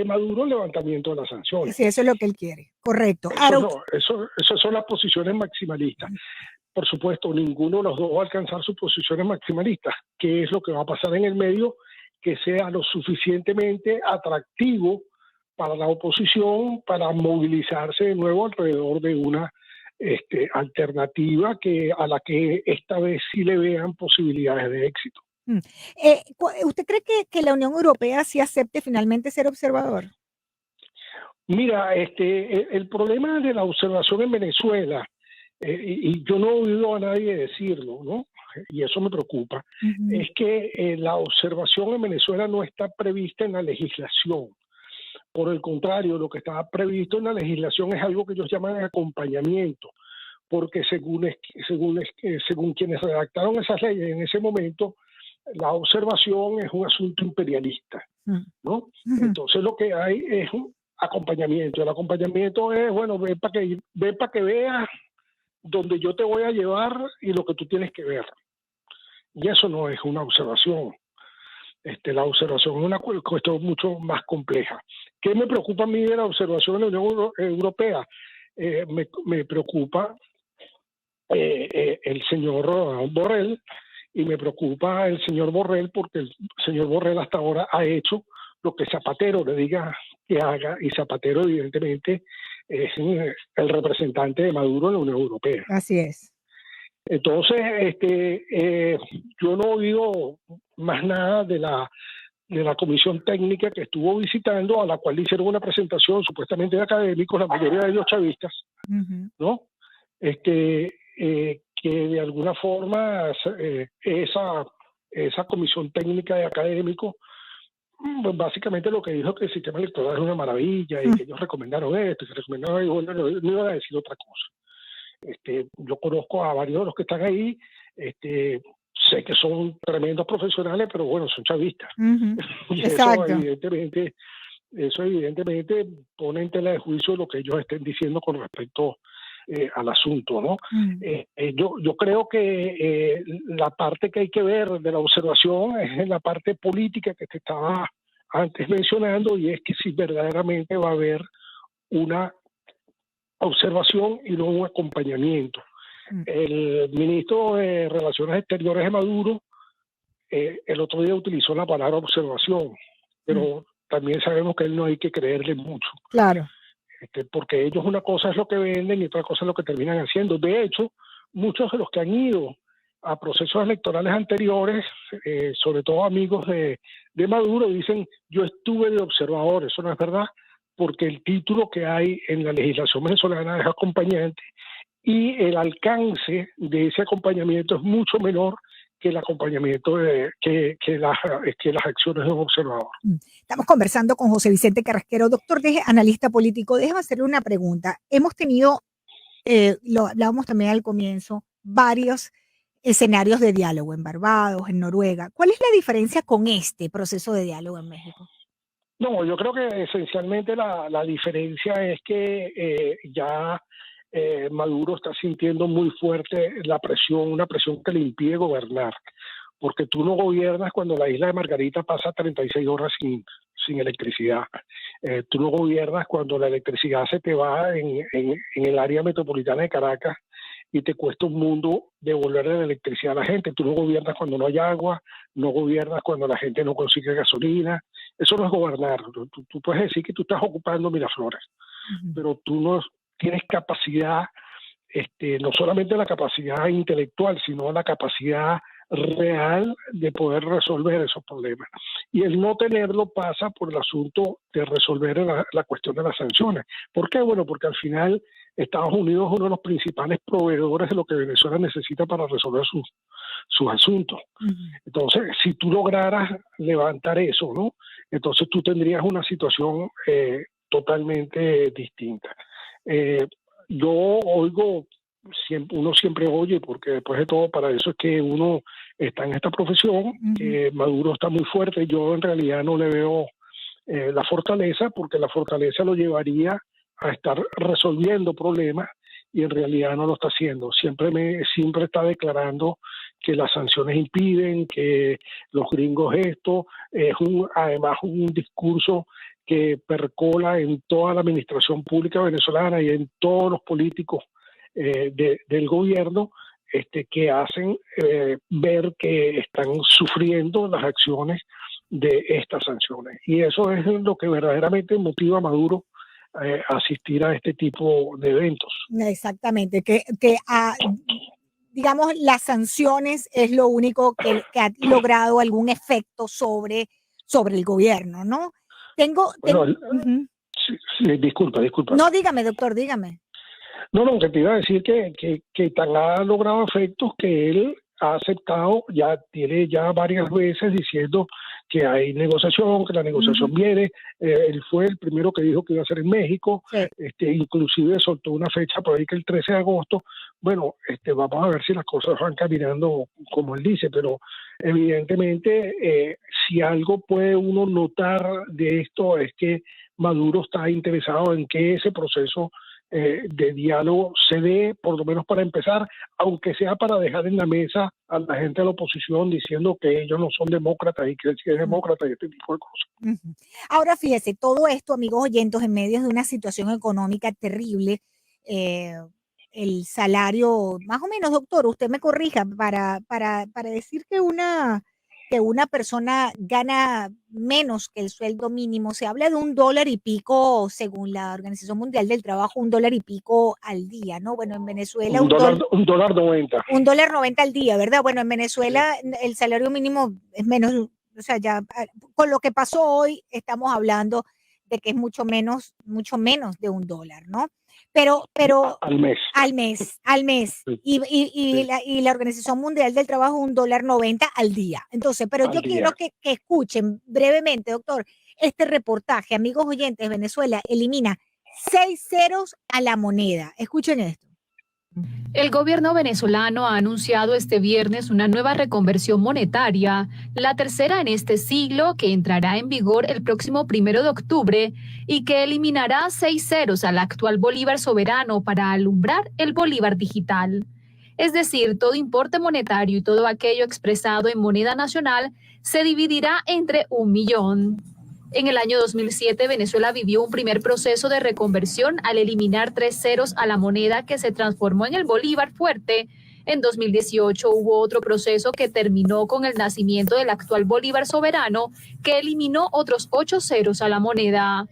Maduro, el levantamiento de las sanciones.
Sí, eso es lo que él quiere, correcto.
Esas son las posiciones maximalistas. Por supuesto, ninguno de los dos va a alcanzar sus posiciones maximalistas. ¿Qué es lo que va a pasar en el medio? Que sea lo suficientemente atractivo para la oposición para movilizarse de nuevo alrededor de una alternativa a la que esta vez sí le vean posibilidades de éxito.
¿Usted cree que la Unión Europea sí acepte finalmente ser observador?
Mira, el problema de la observación en Venezuela, y yo no he oído a nadie decirlo, ¿no? Y eso me preocupa, es que la observación en Venezuela no está prevista en la legislación. Por el contrario, lo que está previsto en la legislación es algo que ellos llaman acompañamiento, porque según quienes redactaron esas leyes en ese momento, la observación es un asunto imperialista, ¿no? Entonces lo que hay es un acompañamiento. El acompañamiento es, bueno, ve para que veas donde yo te voy a llevar y lo que tú tienes que ver. Y eso no es una observación. La observación es una cuestión mucho más compleja. ¿Qué me preocupa a mí de la observación en la Unión Europea? Me preocupa el señor Borrell, y me preocupa el señor Borrell porque el señor Borrell hasta ahora ha hecho lo que Zapatero le diga que haga, y Zapatero evidentemente es el representante de Maduro en la Unión Europea.
Así es.
Entonces, yo no he oído más nada de la comisión técnica que estuvo visitando, a la cual le hicieron una presentación supuestamente de académicos, la mayoría de ellos chavistas, ¿no? Que de alguna forma esa comisión técnica de académicos básicamente lo que dijo es que el sistema electoral es una maravilla y que ellos recomendaron esto, que recomendaron, y bueno, no iban a decir otra cosa. Yo conozco a varios de los que están ahí, sé que son tremendos profesionales, pero bueno, son chavistas. Y eso evidentemente pone en tela de juicio lo que ellos estén diciendo con respecto al asunto, ¿no? Yo creo que la parte que hay que ver de la observación es la parte política que te estaba antes mencionando, y es que si verdaderamente va a haber una observación y no un acompañamiento. El ministro de Relaciones Exteriores de Maduro el otro día utilizó la palabra observación, pero también sabemos que él no hay que creerle mucho.
Claro.
Porque ellos una cosa es lo que venden y otra cosa es lo que terminan haciendo. De hecho, muchos de los que han ido a procesos electorales anteriores, sobre todo amigos de Maduro, dicen, yo estuve de observador. Eso no es verdad, porque el título que hay en la legislación venezolana es acompañante, y el alcance de ese acompañamiento es mucho menor que el acompañamiento que las acciones de un observador.
Estamos conversando con José Vicente Carrasquero, doctor, analista político. Déjame hacerle una pregunta. Hemos tenido, lo hablábamos también al comienzo, varios escenarios de diálogo en Barbados, en Noruega. ¿Cuál es la diferencia con este proceso de diálogo en México?
No, yo creo que esencialmente la diferencia es que ya Maduro está sintiendo muy fuerte la presión, una presión que le impide gobernar, porque tú no gobiernas cuando la isla de Margarita pasa 36 horas sin electricidad. Tú no gobiernas cuando la electricidad se te va en el área metropolitana de Caracas y te cuesta un mundo devolverle la electricidad a la gente. Tú no gobiernas cuando no hay agua, no gobiernas cuando la gente no consigue gasolina. Eso no es gobernar. Tú puedes decir que tú estás ocupando Miraflores, pero tú no tienes capacidad, no solamente la capacidad intelectual, sino la capacidad real de poder resolver esos problemas. Y el no tenerlo pasa por el asunto de resolver la cuestión de las sanciones. ¿Por qué? Bueno, porque al final Estados Unidos es uno de los principales proveedores de lo que Venezuela necesita para resolver sus asuntos. Entonces, si tú lograras levantar eso, ¿no? Entonces tú tendrías una situación totalmente distinta. Yo oigo, uno siempre oye, porque después de todo para eso es que uno está en esta profesión, que Maduro está muy fuerte. Yo en realidad no le veo la fortaleza, porque la fortaleza lo llevaría a estar resolviendo problemas y en realidad no lo está haciendo. Siempre está declarando que las sanciones impiden, que los gringos esto, es además un discurso que percola en toda la administración pública venezolana y en todos los políticos del gobierno, que hacen ver que están sufriendo las acciones de estas sanciones. Y eso es lo que verdaderamente motiva a Maduro a asistir a este tipo de eventos.
Exactamente, digamos, las sanciones es lo único que ha logrado algún efecto sobre el gobierno, ¿no?
Disculpa.
No, dígame, doctor, dígame.
No, que te iba a decir que tan ha logrado efectos que él ha aceptado, tiene varias veces diciendo que hay negociación, que la negociación viene. Él fue el primero que dijo que iba a ser en México, inclusive soltó una fecha por ahí que el 13 de agosto. Bueno, vamos a ver si las cosas van caminando como él dice, pero evidentemente si algo puede uno notar de esto es que Maduro está interesado en que ese proceso de diálogo se dé, por lo menos para empezar, aunque sea para dejar en la mesa a la gente de la oposición diciendo que ellos no son demócratas y que él sí es demócrata y este tipo de cosas.
Ahora fíjese, todo esto, amigos oyentes, en medio de una situación económica terrible, el salario, más o menos, doctor, usted me corrija, para decir que una persona gana menos que el sueldo mínimo, se habla de $1 y pico, según la Organización Mundial del Trabajo, $1 y pico al día, ¿no? Bueno, en Venezuela
$1.90.
$1.90 al día, ¿verdad? Bueno, en Venezuela el salario mínimo es menos, o sea, ya con lo que pasó hoy estamos hablando de que es mucho menos de $1, ¿no? Pero al mes. Y la Organización Mundial del Trabajo $1.90 al día. Entonces, pero yo quiero que escuchen brevemente, doctor, este reportaje. Amigos oyentes, Venezuela elimina 6 ceros a la moneda. Escuchen esto.
El gobierno venezolano ha anunciado este viernes una nueva reconversión monetaria, la tercera en este siglo, que entrará en vigor el próximo 1 de octubre y que eliminará 6 ceros al actual bolívar soberano para alumbrar el bolívar digital. Es decir, todo importe monetario y todo aquello expresado en moneda nacional se dividirá entre 1 millón. En el año 2007, Venezuela vivió un primer proceso de reconversión al eliminar 3 ceros a la moneda que se transformó en el bolívar fuerte. En 2018 hubo otro proceso que terminó con el nacimiento del actual bolívar soberano, que eliminó otros 8 ceros a la moneda.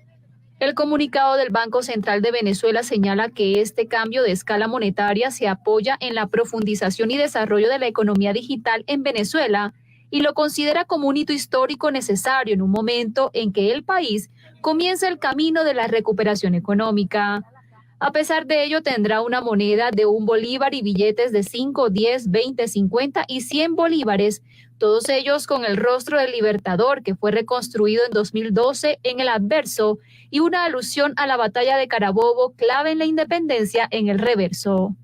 El comunicado del Banco Central de Venezuela señala que este cambio de escala monetaria se apoya en la profundización y desarrollo de la economía digital en Venezuela, y lo considera como un hito histórico necesario en un momento en que el país comienza el camino de la recuperación económica. A pesar de ello, tendrá una moneda de 1 bolívar y billetes de 5, 10, 20, 50 y 100 bolívares, todos ellos con el rostro del Libertador, que fue reconstruido en 2012 en el adverso, y una alusión a la batalla de Carabobo, clave en la independencia, en el reverso.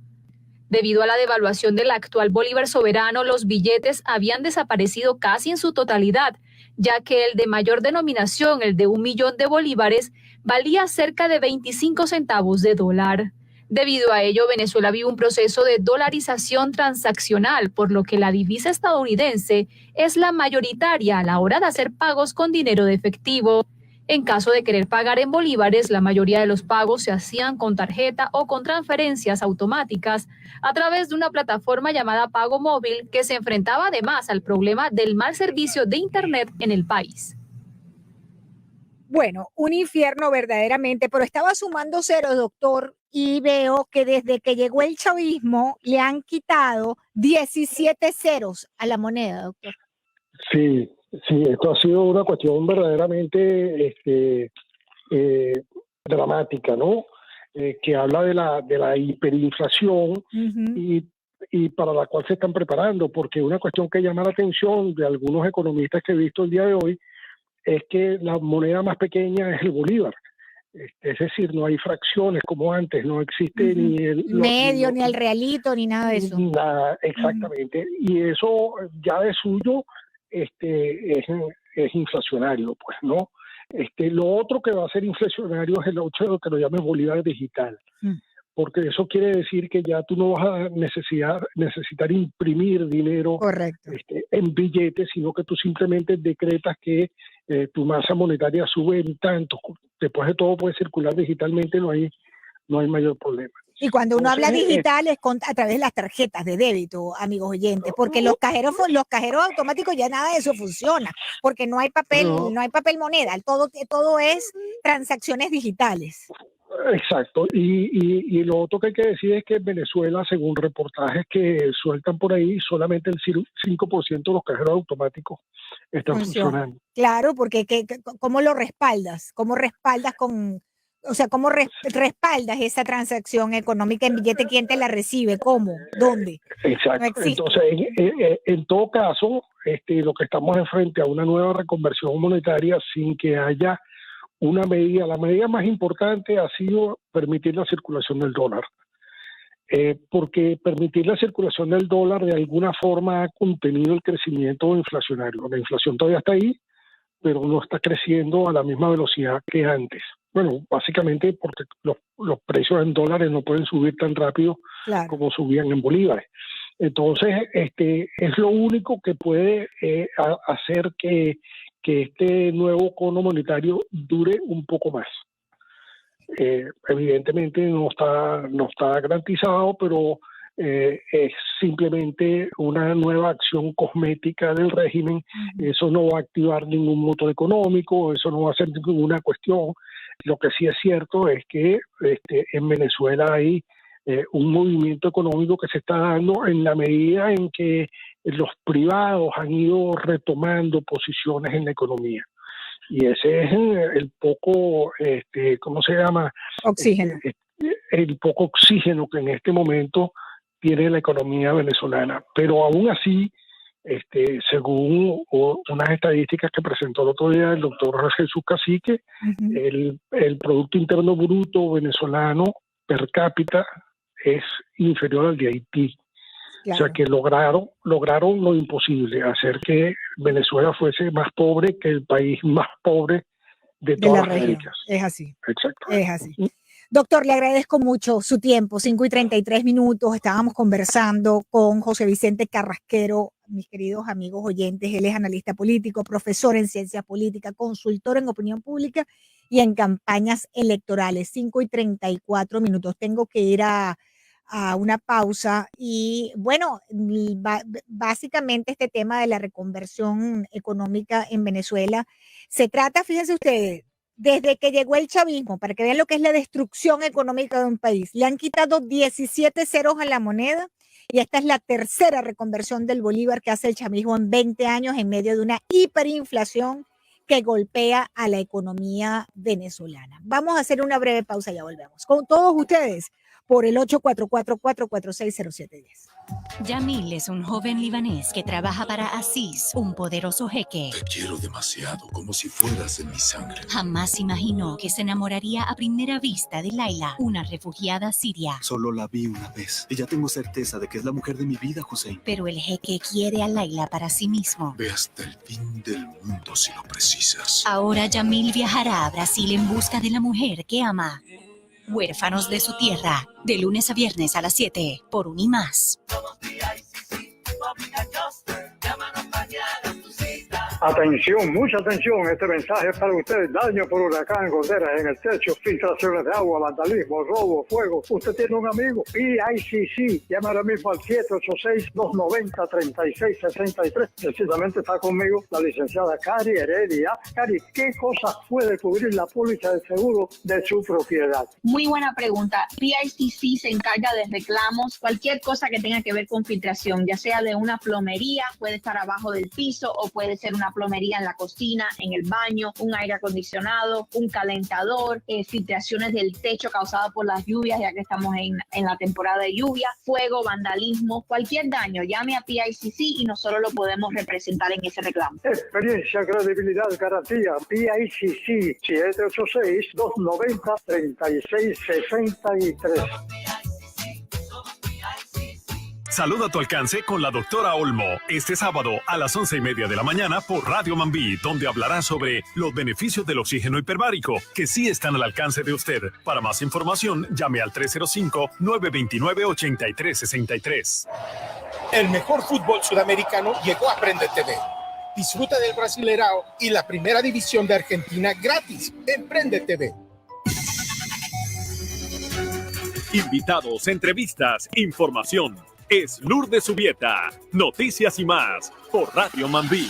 Debido a la devaluación del actual bolívar soberano, los billetes habían desaparecido casi en su totalidad, ya que el de mayor denominación, el de 1 millón de bolívares, valía cerca de 25 centavos de dólar. Debido a ello, Venezuela vive un proceso de dolarización transaccional, por lo que la divisa estadounidense es la mayoritaria a la hora de hacer pagos con dinero de efectivo. En caso de querer pagar en bolívares, la mayoría de los pagos se hacían con tarjeta o con transferencias automáticas a través de una plataforma llamada Pago Móvil, que se enfrentaba además al problema del mal servicio de Internet en el país.
Bueno, un infierno verdaderamente, pero estaba sumando ceros, doctor, y veo que desde que llegó el chavismo le han quitado 17 ceros a la moneda, doctor.
Sí, esto ha sido una cuestión verdaderamente dramática, ¿no? Que habla de la hiperinflación y para la cual se están preparando, porque una cuestión que llama la atención de algunos economistas que he visto el día de hoy es que la moneda más pequeña es el bolívar. Es decir, no hay fracciones como antes, no existe ni el
medio, ni el realito, ni nada de eso.
Nada, exactamente. Y eso ya de suyo es inflacionario, pues, ¿no? Lo otro que va a ser inflacionario es el hecho de lo que lo llaman bolívar digital, porque eso quiere decir que ya tú no vas a necesitar imprimir dinero en billetes, sino que tú simplemente decretas que tu masa monetaria sube en tanto. Después de todo puede circular digitalmente, no hay mayor problema.
Y cuando uno habla digital es a través de las tarjetas de débito, amigos oyentes, porque los cajeros automáticos ya nada de eso funciona, porque no hay papel, no hay papel moneda, todo es transacciones digitales.
Exacto, y lo otro que hay que decir es que en Venezuela, según reportajes que sueltan por ahí, solamente el 5% de los cajeros automáticos están funcionando.
Claro, porque ¿cómo lo respaldas? ¿Cómo respaldas ¿cómo respaldas esa transacción económica en billete? ¿Quién te la recibe? ¿Cómo? ¿Dónde?
Exacto.
No existe.
Entonces, en todo caso, lo que estamos enfrente a una nueva reconversión monetaria sin que haya una medida. La medida más importante ha sido permitir la circulación del dólar. Porque permitir la circulación del dólar de alguna forma ha contenido el crecimiento inflacionario. La inflación todavía está ahí, pero no está creciendo a la misma velocidad que antes. Bueno, básicamente porque los precios en dólares no pueden subir tan rápido como subían en bolívares. Entonces, es lo único que puede hacer que este nuevo cono monetario dure un poco más. Evidentemente no está garantizado, pero es simplemente una nueva acción cosmética del régimen. Eso no va a activar ningún motor económico, eso no va a hacer ninguna cuestión. Lo que sí es cierto es que en Venezuela hay un movimiento económico que se está dando en la medida en que los privados han ido retomando posiciones en la economía. Y ese es el poco, ¿cómo se llama?
Oxígeno.
El poco oxígeno que en este momento tiene la economía venezolana. Pero aún así, según unas estadísticas que presentó el otro día el doctor Jesús Cacique, el Producto Interno Bruto venezolano per cápita es inferior al de Haití.
Claro.
O sea que lograron lo imposible, hacer que Venezuela fuese más pobre que el país más pobre de
De
todas
la
las
región.
Américas.
Es así.
Exacto.
Es así. Doctor, le agradezco mucho su tiempo, 5:33. Estábamos conversando con José Vicente Carrasquero, mis queridos amigos oyentes. Él es analista político, profesor en ciencias políticas, consultor en opinión pública y en campañas electorales. 5:34. Tengo que ir a una pausa y bueno, básicamente este tema de la reconversión económica en Venezuela se trata, fíjense ustedes, desde que llegó el chavismo, para que vean lo que es la destrucción económica de un país, le han quitado 17 ceros a la moneda y esta es la tercera reconversión del bolívar que hace el chavismo en 20 años en medio de una hiperinflación que golpea a la economía venezolana. Vamos a hacer una breve pausa y ya volvemos. Con todos ustedes por el 844-446-0710.
Yamil es un joven libanés que trabaja para Aziz, un poderoso jeque.
Te quiero demasiado, como si fueras en mi sangre.
Jamás imaginó que se enamoraría a primera vista de Laila, una refugiada siria.
Solo la vi una vez y ya tengo certeza de que es la mujer de mi vida, Hussein.
Pero el jeque quiere a Laila para sí mismo.
Ve hasta el fin del mundo si lo precisas.
Ahora Yamil viajará a Brasil en busca de la mujer que ama. Huérfanos de su tierra, de lunes a viernes a las 7, por Unimás.
Atención, mucha atención, este mensaje es para ustedes. Daño por huracán, goteras en el techo, filtraciones de agua, vandalismo, robo, fuego. Usted tiene un amigo, PICC, llama ahora mismo al 786-290-3663. Precisamente está conmigo la licenciada Cari Heredia. Cari, ¿qué cosas puede cubrir la póliza de seguro de su propiedad?
Muy buena pregunta. PICC se encarga de reclamos, cualquier cosa que tenga que ver con filtración, ya sea de una plomería, puede estar abajo del piso o puede ser una plomería en la cocina, en el baño, un aire acondicionado, un calentador, filtraciones del techo causadas por las lluvias, ya que estamos en la temporada de lluvia, fuego, vandalismo, cualquier daño, llame a PICC y nosotros lo podemos representar en ese reclamo.
Experiencia, credibilidad, garantía. PICC 786-290-3663.
Salud a tu alcance con la doctora Olmo, este sábado a las 11:30 de la mañana por Radio Mambí, donde hablará sobre los beneficios del oxígeno hiperbárico, que sí están al alcance de usted. Para más información, llame al 305-929-8363.
El mejor fútbol sudamericano llegó a Prende TV. Disfruta del Brasileirao y la primera división de Argentina gratis en Prende TV.
Invitados, entrevistas, información. Es Lourdes Subieta, noticias y más por Radio Mambí.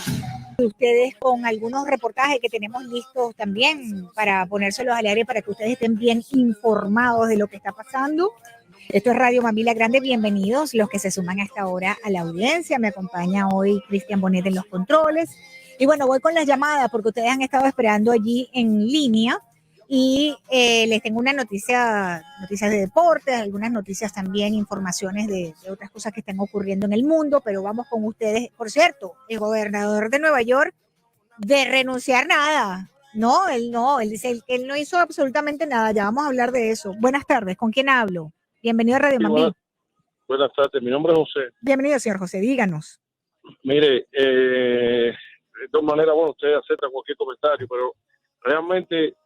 Ustedes con algunos reportajes que tenemos listos también para ponérselos al aire para que ustedes estén bien informados de lo que está pasando. Esto es Radio Mambí La Grande, bienvenidos los que se suman a esta hora a la audiencia. Me acompaña hoy Cristian Bonet en los controles. Y bueno, voy con las llamadas porque ustedes han estado esperando allí en línea. Y les tengo una noticias de deportes, algunas noticias también, informaciones de otras cosas que están ocurriendo en el mundo, pero vamos con ustedes. Por cierto, el gobernador de Nueva York, de renunciar nada. Él dice que él no hizo absolutamente nada, ya vamos a hablar de eso. Buenas tardes, ¿con quién hablo? Bienvenido a Radio Mambí.
Buenas tardes, mi nombre es José.
Bienvenido, señor José, díganos.
Mire, de todas maneras, bueno, usted acepta cualquier comentario, pero realmente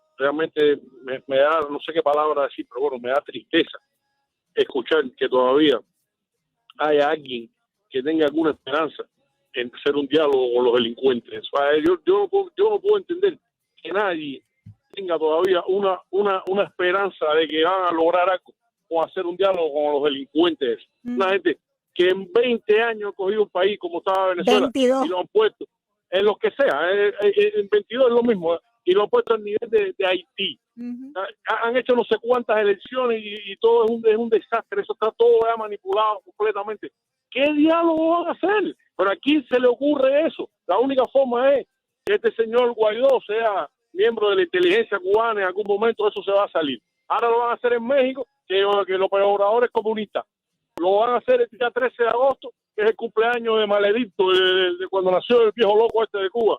me da, no sé qué palabra decir, pero bueno, me da tristeza escuchar que todavía haya alguien que tenga alguna esperanza en hacer un diálogo con los delincuentes. O sea, yo no puedo entender que nadie tenga todavía una esperanza de que van a lograr algo o hacer un diálogo con los delincuentes. Una gente que en 20 años ha cogido un país como estaba Venezuela
22.
Y lo han puesto en lo que sea, en 22 es lo mismo, y lo han puesto al nivel de Haití. Han hecho no sé cuántas elecciones y todo es un desastre, eso está todo ya manipulado completamente. ¿Qué diálogo van a hacer? Pero ¿a quién se le ocurre eso? La única forma es que este señor Guaidó sea miembro de la inteligencia cubana, en algún momento eso se va a salir. Ahora lo van a hacer en México, que los operadores comunistas. Lo van a hacer el día 13 de agosto, que es el cumpleaños de Maledicto, de cuando nació el viejo loco este de Cuba,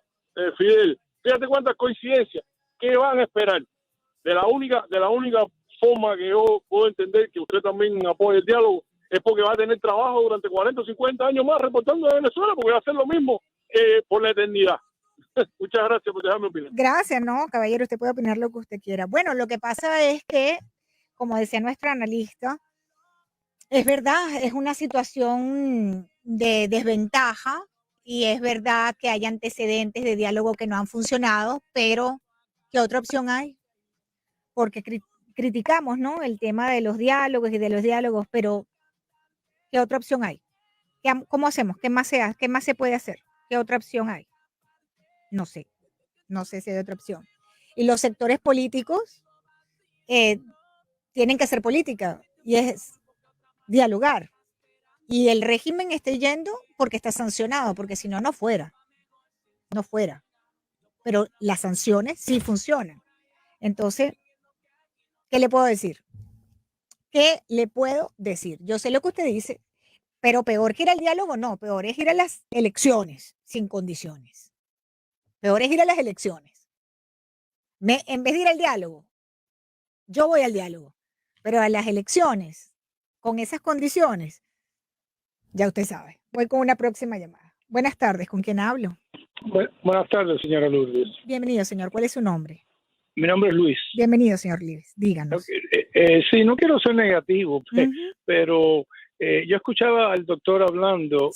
Fidel. Fíjate cuántas coincidencias. ¿Qué van a esperar? De la única forma que yo puedo entender que usted también apoya el diálogo es porque va a tener trabajo durante 40 o 50 años más reportando de Venezuela, porque va a hacer lo mismo por la eternidad. Muchas gracias por dejarme opinar.
Gracias, no, caballero, usted puede opinar lo que usted quiera. Bueno, lo que pasa es que, como decía nuestra analista, es verdad, es una situación de desventaja y es verdad que hay antecedentes de diálogo que no han funcionado, pero ¿qué otra opción hay? Porque criticamos, ¿no?, el tema de los diálogos y de los diálogos, pero ¿qué otra opción hay? ¿Cómo hacemos? ¿Qué más se puede hacer? ¿Qué otra opción hay? No sé si hay otra opción. Y los sectores políticos tienen que hacer política y es dialogar. Y el régimen está yendo porque está sancionado, porque si no, no fuera. Pero las sanciones sí funcionan. Entonces, ¿qué le puedo decir? Yo sé lo que usted dice, pero peor que ir al diálogo, no, peor es ir a las elecciones sin condiciones. Peor es ir a las elecciones. En vez de ir al diálogo, yo voy al diálogo, pero a las elecciones, con esas condiciones, ya usted sabe. Voy con una próxima llamada. Buenas tardes, ¿con quién hablo?
Buenas tardes, señora Lourdes.
Bienvenido, señor. ¿Cuál es su nombre?
Mi nombre es Luis.
Bienvenido, señor Luis. Díganos.
Sí, no quiero ser negativo, pero yo escuchaba al doctor hablando,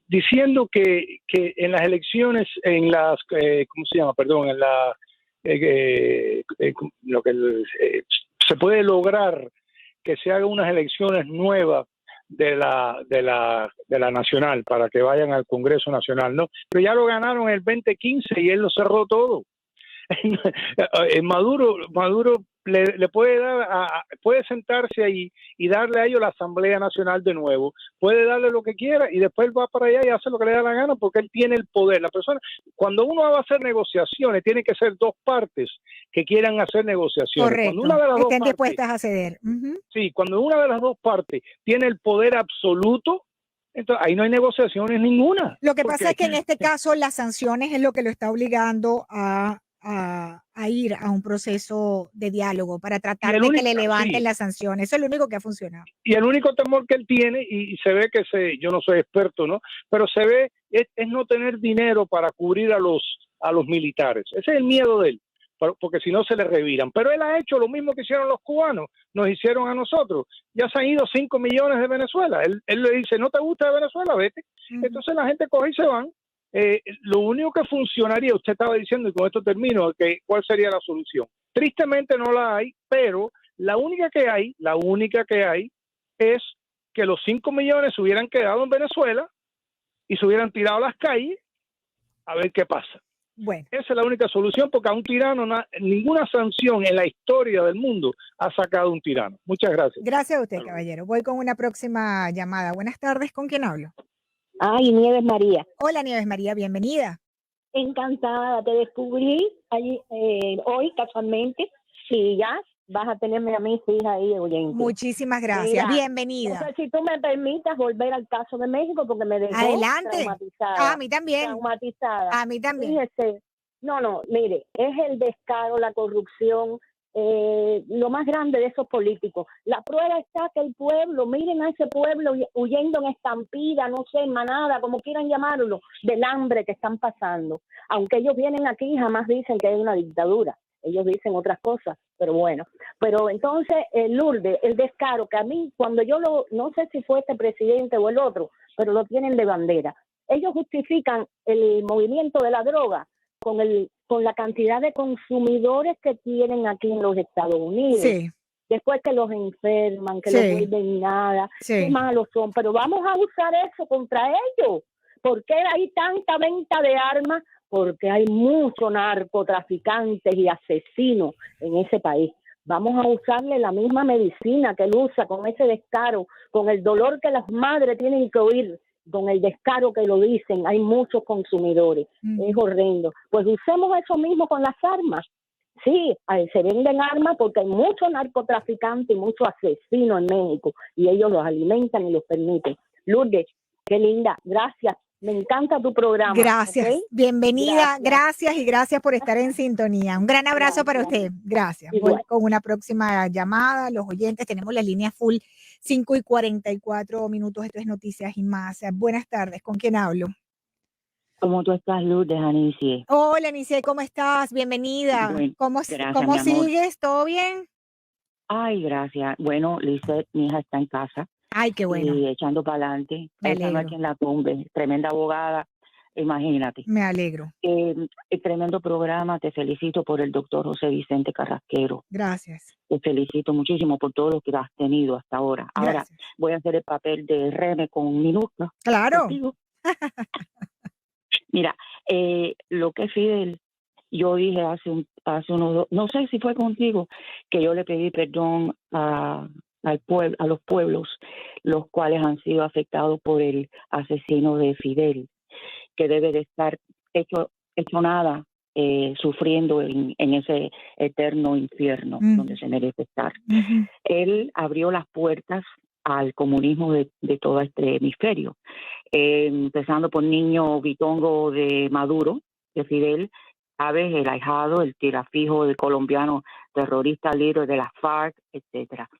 diciendo que en las elecciones, en las, ¿cómo se llama? Perdón, en la, lo que se puede lograr que se hagan unas elecciones nuevas de la nacional para que vayan al Congreso Nacional, ¿no? Pero ya lo ganaron en el 2015 y él lo cerró todo. Maduro le puede dar puede sentarse ahí y darle a ellos la Asamblea Nacional de nuevo, puede darle lo que quiera y después él va para allá y hace lo que le da la gana porque él tiene el poder. La persona, cuando uno va a hacer negociaciones, tiene que ser dos partes que quieran hacer negociaciones.
Correcto,
cuando una de las
estén
dos
dispuestas a ceder.
Sí, cuando una de las dos partes tiene el poder absoluto, entonces ahí no hay negociaciones ninguna.
Lo que pasa es que en este caso las sanciones es lo que lo está obligando a ir a un proceso de diálogo para tratar de que le levanten las sanciones. Eso es lo único que ha funcionado.
Y el único temor que él tiene, y se ve que yo no soy experto, ¿no? Pero se ve, es no tener dinero para cubrir a los militares. Ese es el miedo de él, porque si no se le reviran. Pero él ha hecho lo mismo que hicieron los cubanos, nos hicieron a nosotros. Ya se han ido 5 millones de Venezuela. Él le dice, ¿no te gusta de Venezuela? Vete. Entonces la gente coge y se van. Lo único que funcionaría, usted estaba diciendo, y con esto termino, que ¿cuál sería la solución? Tristemente no la hay, pero la única que hay es que los 5 millones se hubieran quedado en Venezuela y se hubieran tirado a las calles a ver qué pasa.
Bueno.
Esa es la única solución, porque a un tirano, ninguna sanción en la historia del mundo ha sacado un tirano. Muchas gracias.
Gracias a usted, caballero. Voy con una próxima llamada. Buenas tardes, ¿con quién hablo?
Ay, Nieves María.
Hola, Nieves María, bienvenida.
Encantada, te descubrí hoy casualmente. Sí, ya vas a tenerme a mis hijas ahí oyendo.
Muchísimas gracias,
Mira,
bienvenida.
No sé si tú me permitas volver al caso de México porque me dejó
adelante.
traumatizada.
A mí también.
Traumatizada.
A mí también.
Fíjese, no, mire, es el descaro, la corrupción, lo más grande de esos políticos. La prueba está que el pueblo, miren a ese pueblo huyendo en estampida, no sé, en manada, como quieran llamarlo, del hambre que están pasando. Aunque ellos vienen aquí, jamás dicen que es una dictadura. Ellos dicen otras cosas, pero bueno. Pero entonces, Lourdes, el descaro, que a mí, cuando yo no sé si fue este presidente o el otro, pero lo tienen de bandera. Ellos justifican el movimiento de la droga con la cantidad de consumidores que tienen aquí en los Estados Unidos.
Sí.
Después que los enferman, que les vuelven nada, qué malos son. Pero vamos a usar eso contra ellos. ¿Por qué hay tanta venta de armas? Porque hay muchos narcotraficantes y asesinos en ese país. Vamos a usarle la misma medicina que él usa, con ese descaro, con el dolor que las madres tienen que oír, con el descaro que lo dicen. Hay muchos consumidores, es horrendo. Pues usemos eso mismo con las armas. Sí, se venden armas porque hay muchos narcotraficantes y muchos asesinos en México y ellos los alimentan y los permiten. Lourdes, qué linda, gracias Me encanta tu programa.
Gracias.
¿ok?
Bienvenida. Gracias y gracias por estar en sintonía. Un gran abrazo para usted. Gracias. Voy
Igual.
con una próxima llamada. Los oyentes, tenemos la línea full 5:44. Esto es Noticias y Más. Buenas tardes. ¿Con quién hablo?
¿Cómo tú estás, Lourdes, Anicie?
Hola, Anicie, ¿cómo estás? Bienvenida.
Bueno,
¿Cómo
gracias,
cómo
mi amor.
sigues? ¿Todo bien?
Ay, gracias. Bueno, Lizeth, mi hija está en casa.
Ay, qué bueno.
Y echando para adelante.
Me
Esa no hay
alegro.
quien la tumbe. Tremenda abogada, imagínate.
Me alegro.
Tremendo programa. Te felicito por el doctor José Vicente Carrasquero.
Gracias.
Te felicito muchísimo por todo lo que has tenido hasta ahora. Ahora
Gracias.
voy a hacer el papel de Reme con Minuto.
Claro.
Contigo. Mira, lo que es Fidel, yo dije hace unos dos, no sé si fue contigo, que yo le pedí perdón al pueblo, a los pueblos, los cuales han sido afectados por el asesino de Fidel, que debe de estar hecho nada, sufriendo en ese eterno infierno donde se merece estar. Él abrió las puertas al comunismo de todo este hemisferio, empezando por Niño Bitongo de Maduro, de Fidel, ¿sabes? El ahijado, el tirafijo del colombiano terrorista líder de las FARC, etcétera.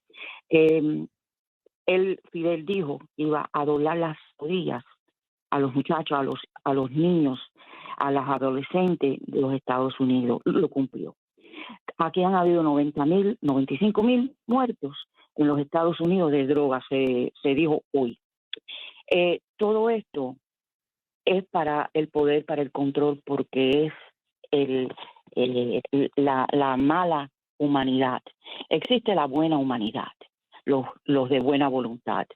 Fidel dijo que iba a doblar las rodillas a los muchachos, a los niños, a las adolescentes de los Estados Unidos. Lo cumplió. Aquí han habido 95,000 muertos en los Estados Unidos de drogas, se dijo hoy. Todo esto es para el poder, para el control, porque es la mala humanidad. Existe la buena humanidad, los de buena voluntad.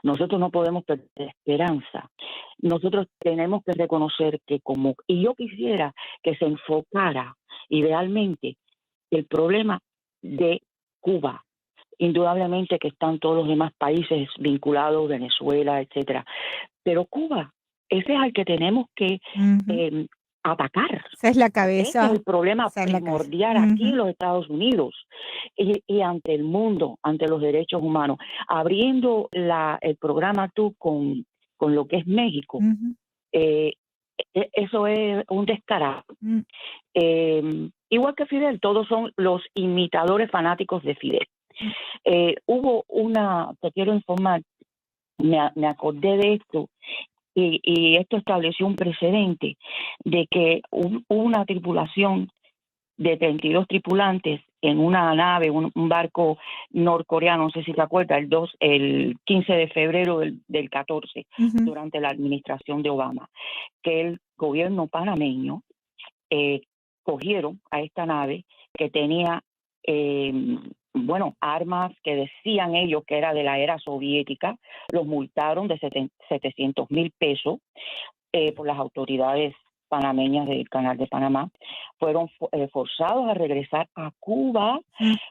Nosotros no podemos perder esperanza. Nosotros tenemos que reconocer que y yo quisiera que se enfocara idealmente el problema de Cuba. Indudablemente que están todos los demás países vinculados, Venezuela, etcétera. Pero Cuba, ese es al que tenemos que atacar.
Esa es la cabeza.
Ese es el problema primordial aquí en los Estados Unidos y ante el mundo, ante los derechos humanos. Abriendo el programa tú con lo que es México, eso es un descarado. Igual que Fidel, todos son los imitadores fanáticos de Fidel. Te quiero informar, me acordé de esto, y esto estableció un precedente de que una tripulación de 32 tripulantes en una nave, un barco norcoreano, no sé si te acuerdas, el 15 de febrero del 14, durante la administración de Obama, que el gobierno panameño cogieron a esta nave que tenía armas que decían ellos que era de la era soviética. Los multaron de 700,000 pesos por las autoridades panameñas del Canal de Panamá. Fueron forzados a regresar a Cuba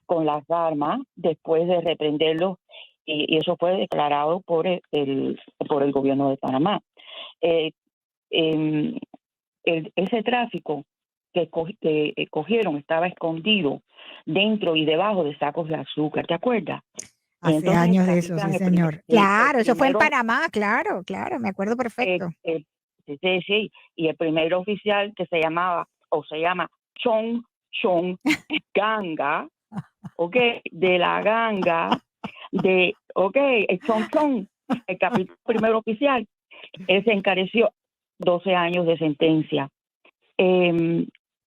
con las armas después de reprenderlos, y eso fue declarado por el gobierno de Panamá. Ese tráfico que cogieron estaba escondido dentro y debajo de sacos de azúcar, ¿te acuerdas?
Hace años de eso, sí, señor. Claro, eso fue en Panamá, claro, me acuerdo perfecto.
Sí, y el primer oficial que se llama Chong Ganga, de la ganga, el Chong, el capitán primer oficial, él se encareció 12 años de sentencia.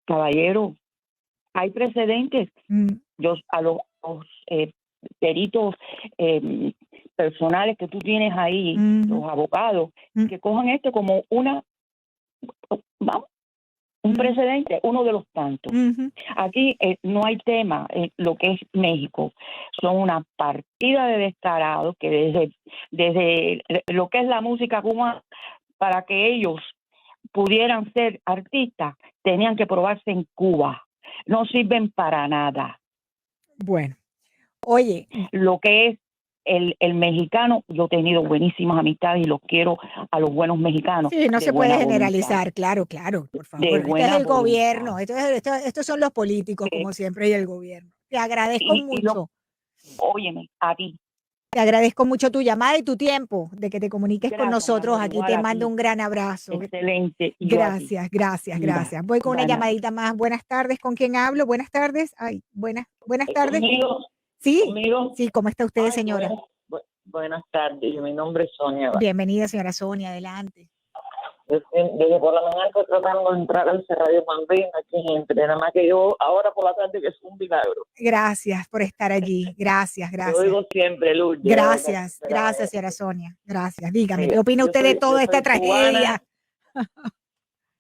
Caballero, hay precedentes. A los peritos personales que tú tienes ahí, los abogados, que cojan esto como un precedente, uno de los tantos. Aquí no hay tema. Lo que es México son una partida de descarados que desde lo que es la música cubana, para que ellos pudieran ser artistas, tenían que probarse en Cuba. No sirven para nada.
Bueno, oye,
lo que es el mexicano, yo he tenido buenísimas amistades y los quiero a los buenos mexicanos.
Sí, no se puede generalizar, claro, por favor. Este es el gobierno, estos son los políticos, como siempre, y el gobierno. Te agradezco mucho.
Óyeme, a ti,
Te agradezco mucho tu llamada y tu tiempo de que te comuniques con
Gracias, mi
nosotros.
amor,
Aquí
igual
te
a
mando
ti.
un gran abrazo.
Excelente. Y yo a ti.
Gracias. Voy con una
Bye.
llamadita más. Buenas tardes. ¿Con quién hablo? Buenas tardes. Ay, buenas tardes.
¿Conmigo?
Sí,
¿Conmigo?
sí, ¿cómo está usted,
Ay,
señora?
Buenas tardes, mi nombre es Sonia.
Bienvenida, señora Sonia, adelante.
Desde por la mañana estoy tratando de entrar al Radio Mambín aquí entre, nada más que yo ahora por la tarde que es un milagro.
Gracias por estar allí. Gracias.
Te oigo siempre, Lourdes.
Gracias, señora Sonia. Gracias. Dígame,
Mira,
¿qué opina
yo
usted
soy-
de toda
yo
esta
soy
tragedia?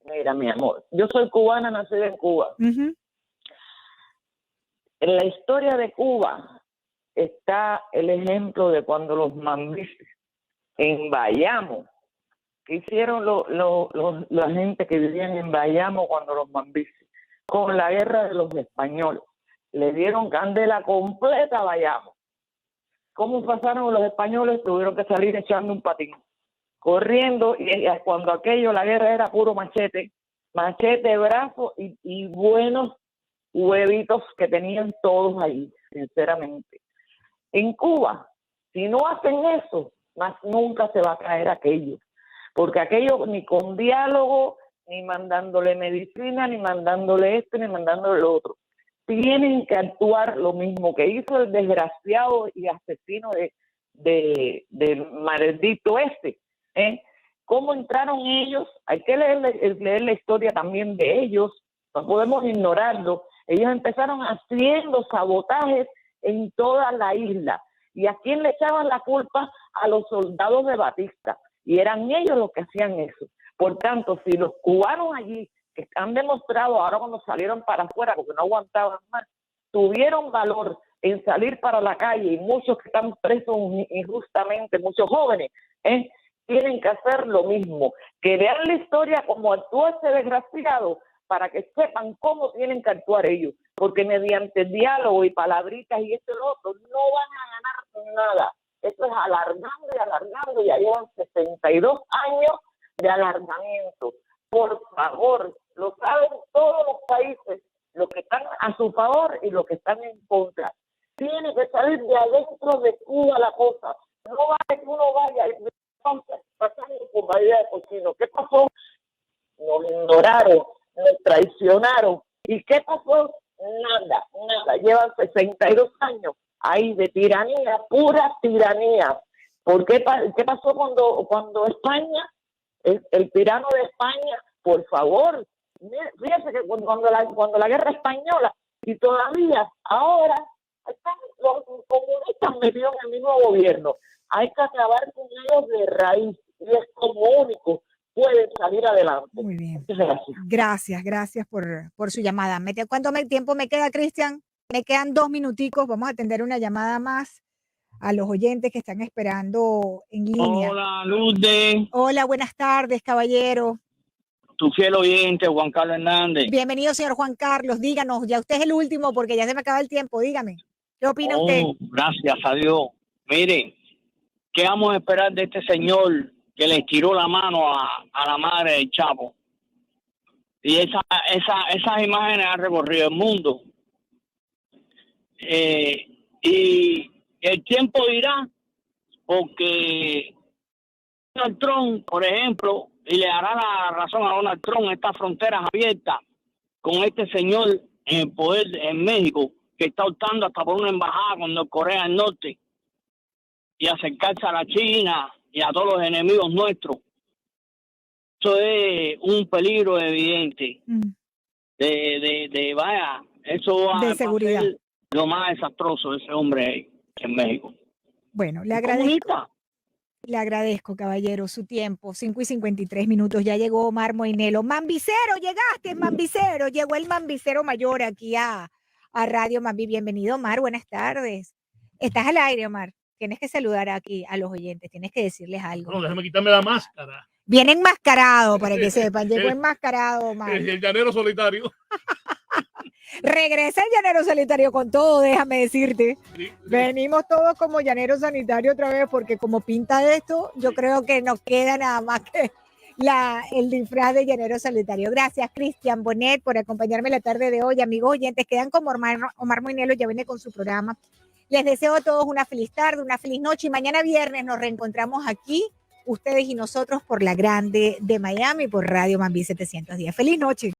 Mira, mi amor, yo soy cubana, nacida en Cuba.
Ujú.
En la historia de Cuba está el ejemplo de cuando los mambíes en Bayamo, que hicieron la gente que vivían en Bayamo cuando los mambíes, con la guerra de los españoles, le dieron candela completa a Bayamo. ¿Cómo pasaron los españoles? Tuvieron que salir echando un patín, corriendo, y cuando aquello, la guerra era puro machete, brazo y buenos huevitos que tenían todos ahí, sinceramente. En Cuba, si no hacen eso, más nunca se va a caer aquello, porque aquello ni con diálogo, ni mandándole medicina, ni mandándole esto, ni mandándole lo otro. Tienen que actuar lo mismo que hizo el desgraciado y asesino del maldito ¿eh? ¿Cómo entraron ellos? Hay que leer la historia también de ellos, no podemos ignorarlo. Ellos empezaron haciendo sabotajes en toda la isla. ¿Y a quién le echaban la culpa? A los soldados de Batista. Y eran ellos los que hacían eso. Por tanto, si los cubanos allí, que han demostrado ahora cuando salieron para afuera, porque no aguantaban más, tuvieron valor en salir para la calle, y muchos que están presos injustamente, muchos jóvenes, tienen que hacer lo mismo, que vean la historia como actuó ese desgraciado, para que sepan cómo tienen que actuar ellos, porque mediante diálogo y palabritas y esto y lo otro, no van a ganar nada. Esto es alargando, ya llevan 62 años de alargamiento. Por favor, lo saben todos los países, los que están a su favor y los que están en contra. Tiene que salir de adentro de Cuba la cosa. No vale que uno vaya y pasando por Bahía de Cochino. ¿Qué pasó? Nos ignoraron, nos traicionaron. ¿Y qué pasó? Nada. Llevan 62 años ahí de tiranía, pura tiranía. ¿Por qué? ¿Qué pasó cuando España, el tirano de España, por favor, fíjense que cuando la guerra española, y todavía ahora están los comunistas metidos en el mismo gobierno, hay que acabar con ellos de raíz, y es como único pueden salir adelante.
Muy bien.
Gracias.
Gracias por su llamada. ¿Cuánto tiempo me queda, Cristian? Me quedan 2 minuticos. Vamos a atender una llamada más a los oyentes que están esperando en línea.
Hola, Lourdes.
Hola, buenas tardes, caballero.
Tu fiel oyente, Juan Carlos Hernández.
Bienvenido, señor Juan Carlos. Díganos, ya usted es el último porque ya se me acaba el tiempo. Dígame, ¿qué opina usted?
Gracias a Dios. Mire, ¿qué vamos a esperar de este señor que le tiró la mano a la madre del Chapo? Y esas imágenes han recorrido el mundo. Y el tiempo dirá, porque Donald Trump, por ejemplo, y le dará la razón a Donald Trump, estas fronteras abiertas con este señor en el poder en México, que está optando hasta por una embajada con Corea del Norte y acercarse a la China y a todos los enemigos nuestros. Eso es un peligro evidente vaya, eso va a ser lo más desastroso de ese hombre ahí en México.
Bueno, le agradezco, caballero, su tiempo. 5:53. Ya llegó Omar Moinelo. Mambicero, llegaste, Mambicero. Llegó el Mambicero mayor aquí a Radio Mambí. Bienvenido, Omar. Buenas tardes. Estás al aire, Omar. Tienes que saludar aquí a los oyentes. Tienes que decirles algo.
No, déjame quitarme la máscara.
Viene enmascarado, para que sepan. Llegó enmascarado, Omar.
El llanero solitario.
Regresa el llanero solitario con todo, déjame decirte. Venimos todos como llanero sanitario otra vez, porque como pinta esto, yo creo que nos queda nada más que el disfraz de llanero solitario. Gracias, Cristian Bonet, por acompañarme la tarde de hoy. Amigos oyentes, quedan como Omar Moinelo, ya viene con su programa Les deseo a todos una feliz tarde, una feliz noche y mañana viernes nos reencontramos aquí, ustedes y nosotros por La Grande de Miami, por Radio Mambí 710. Feliz noche.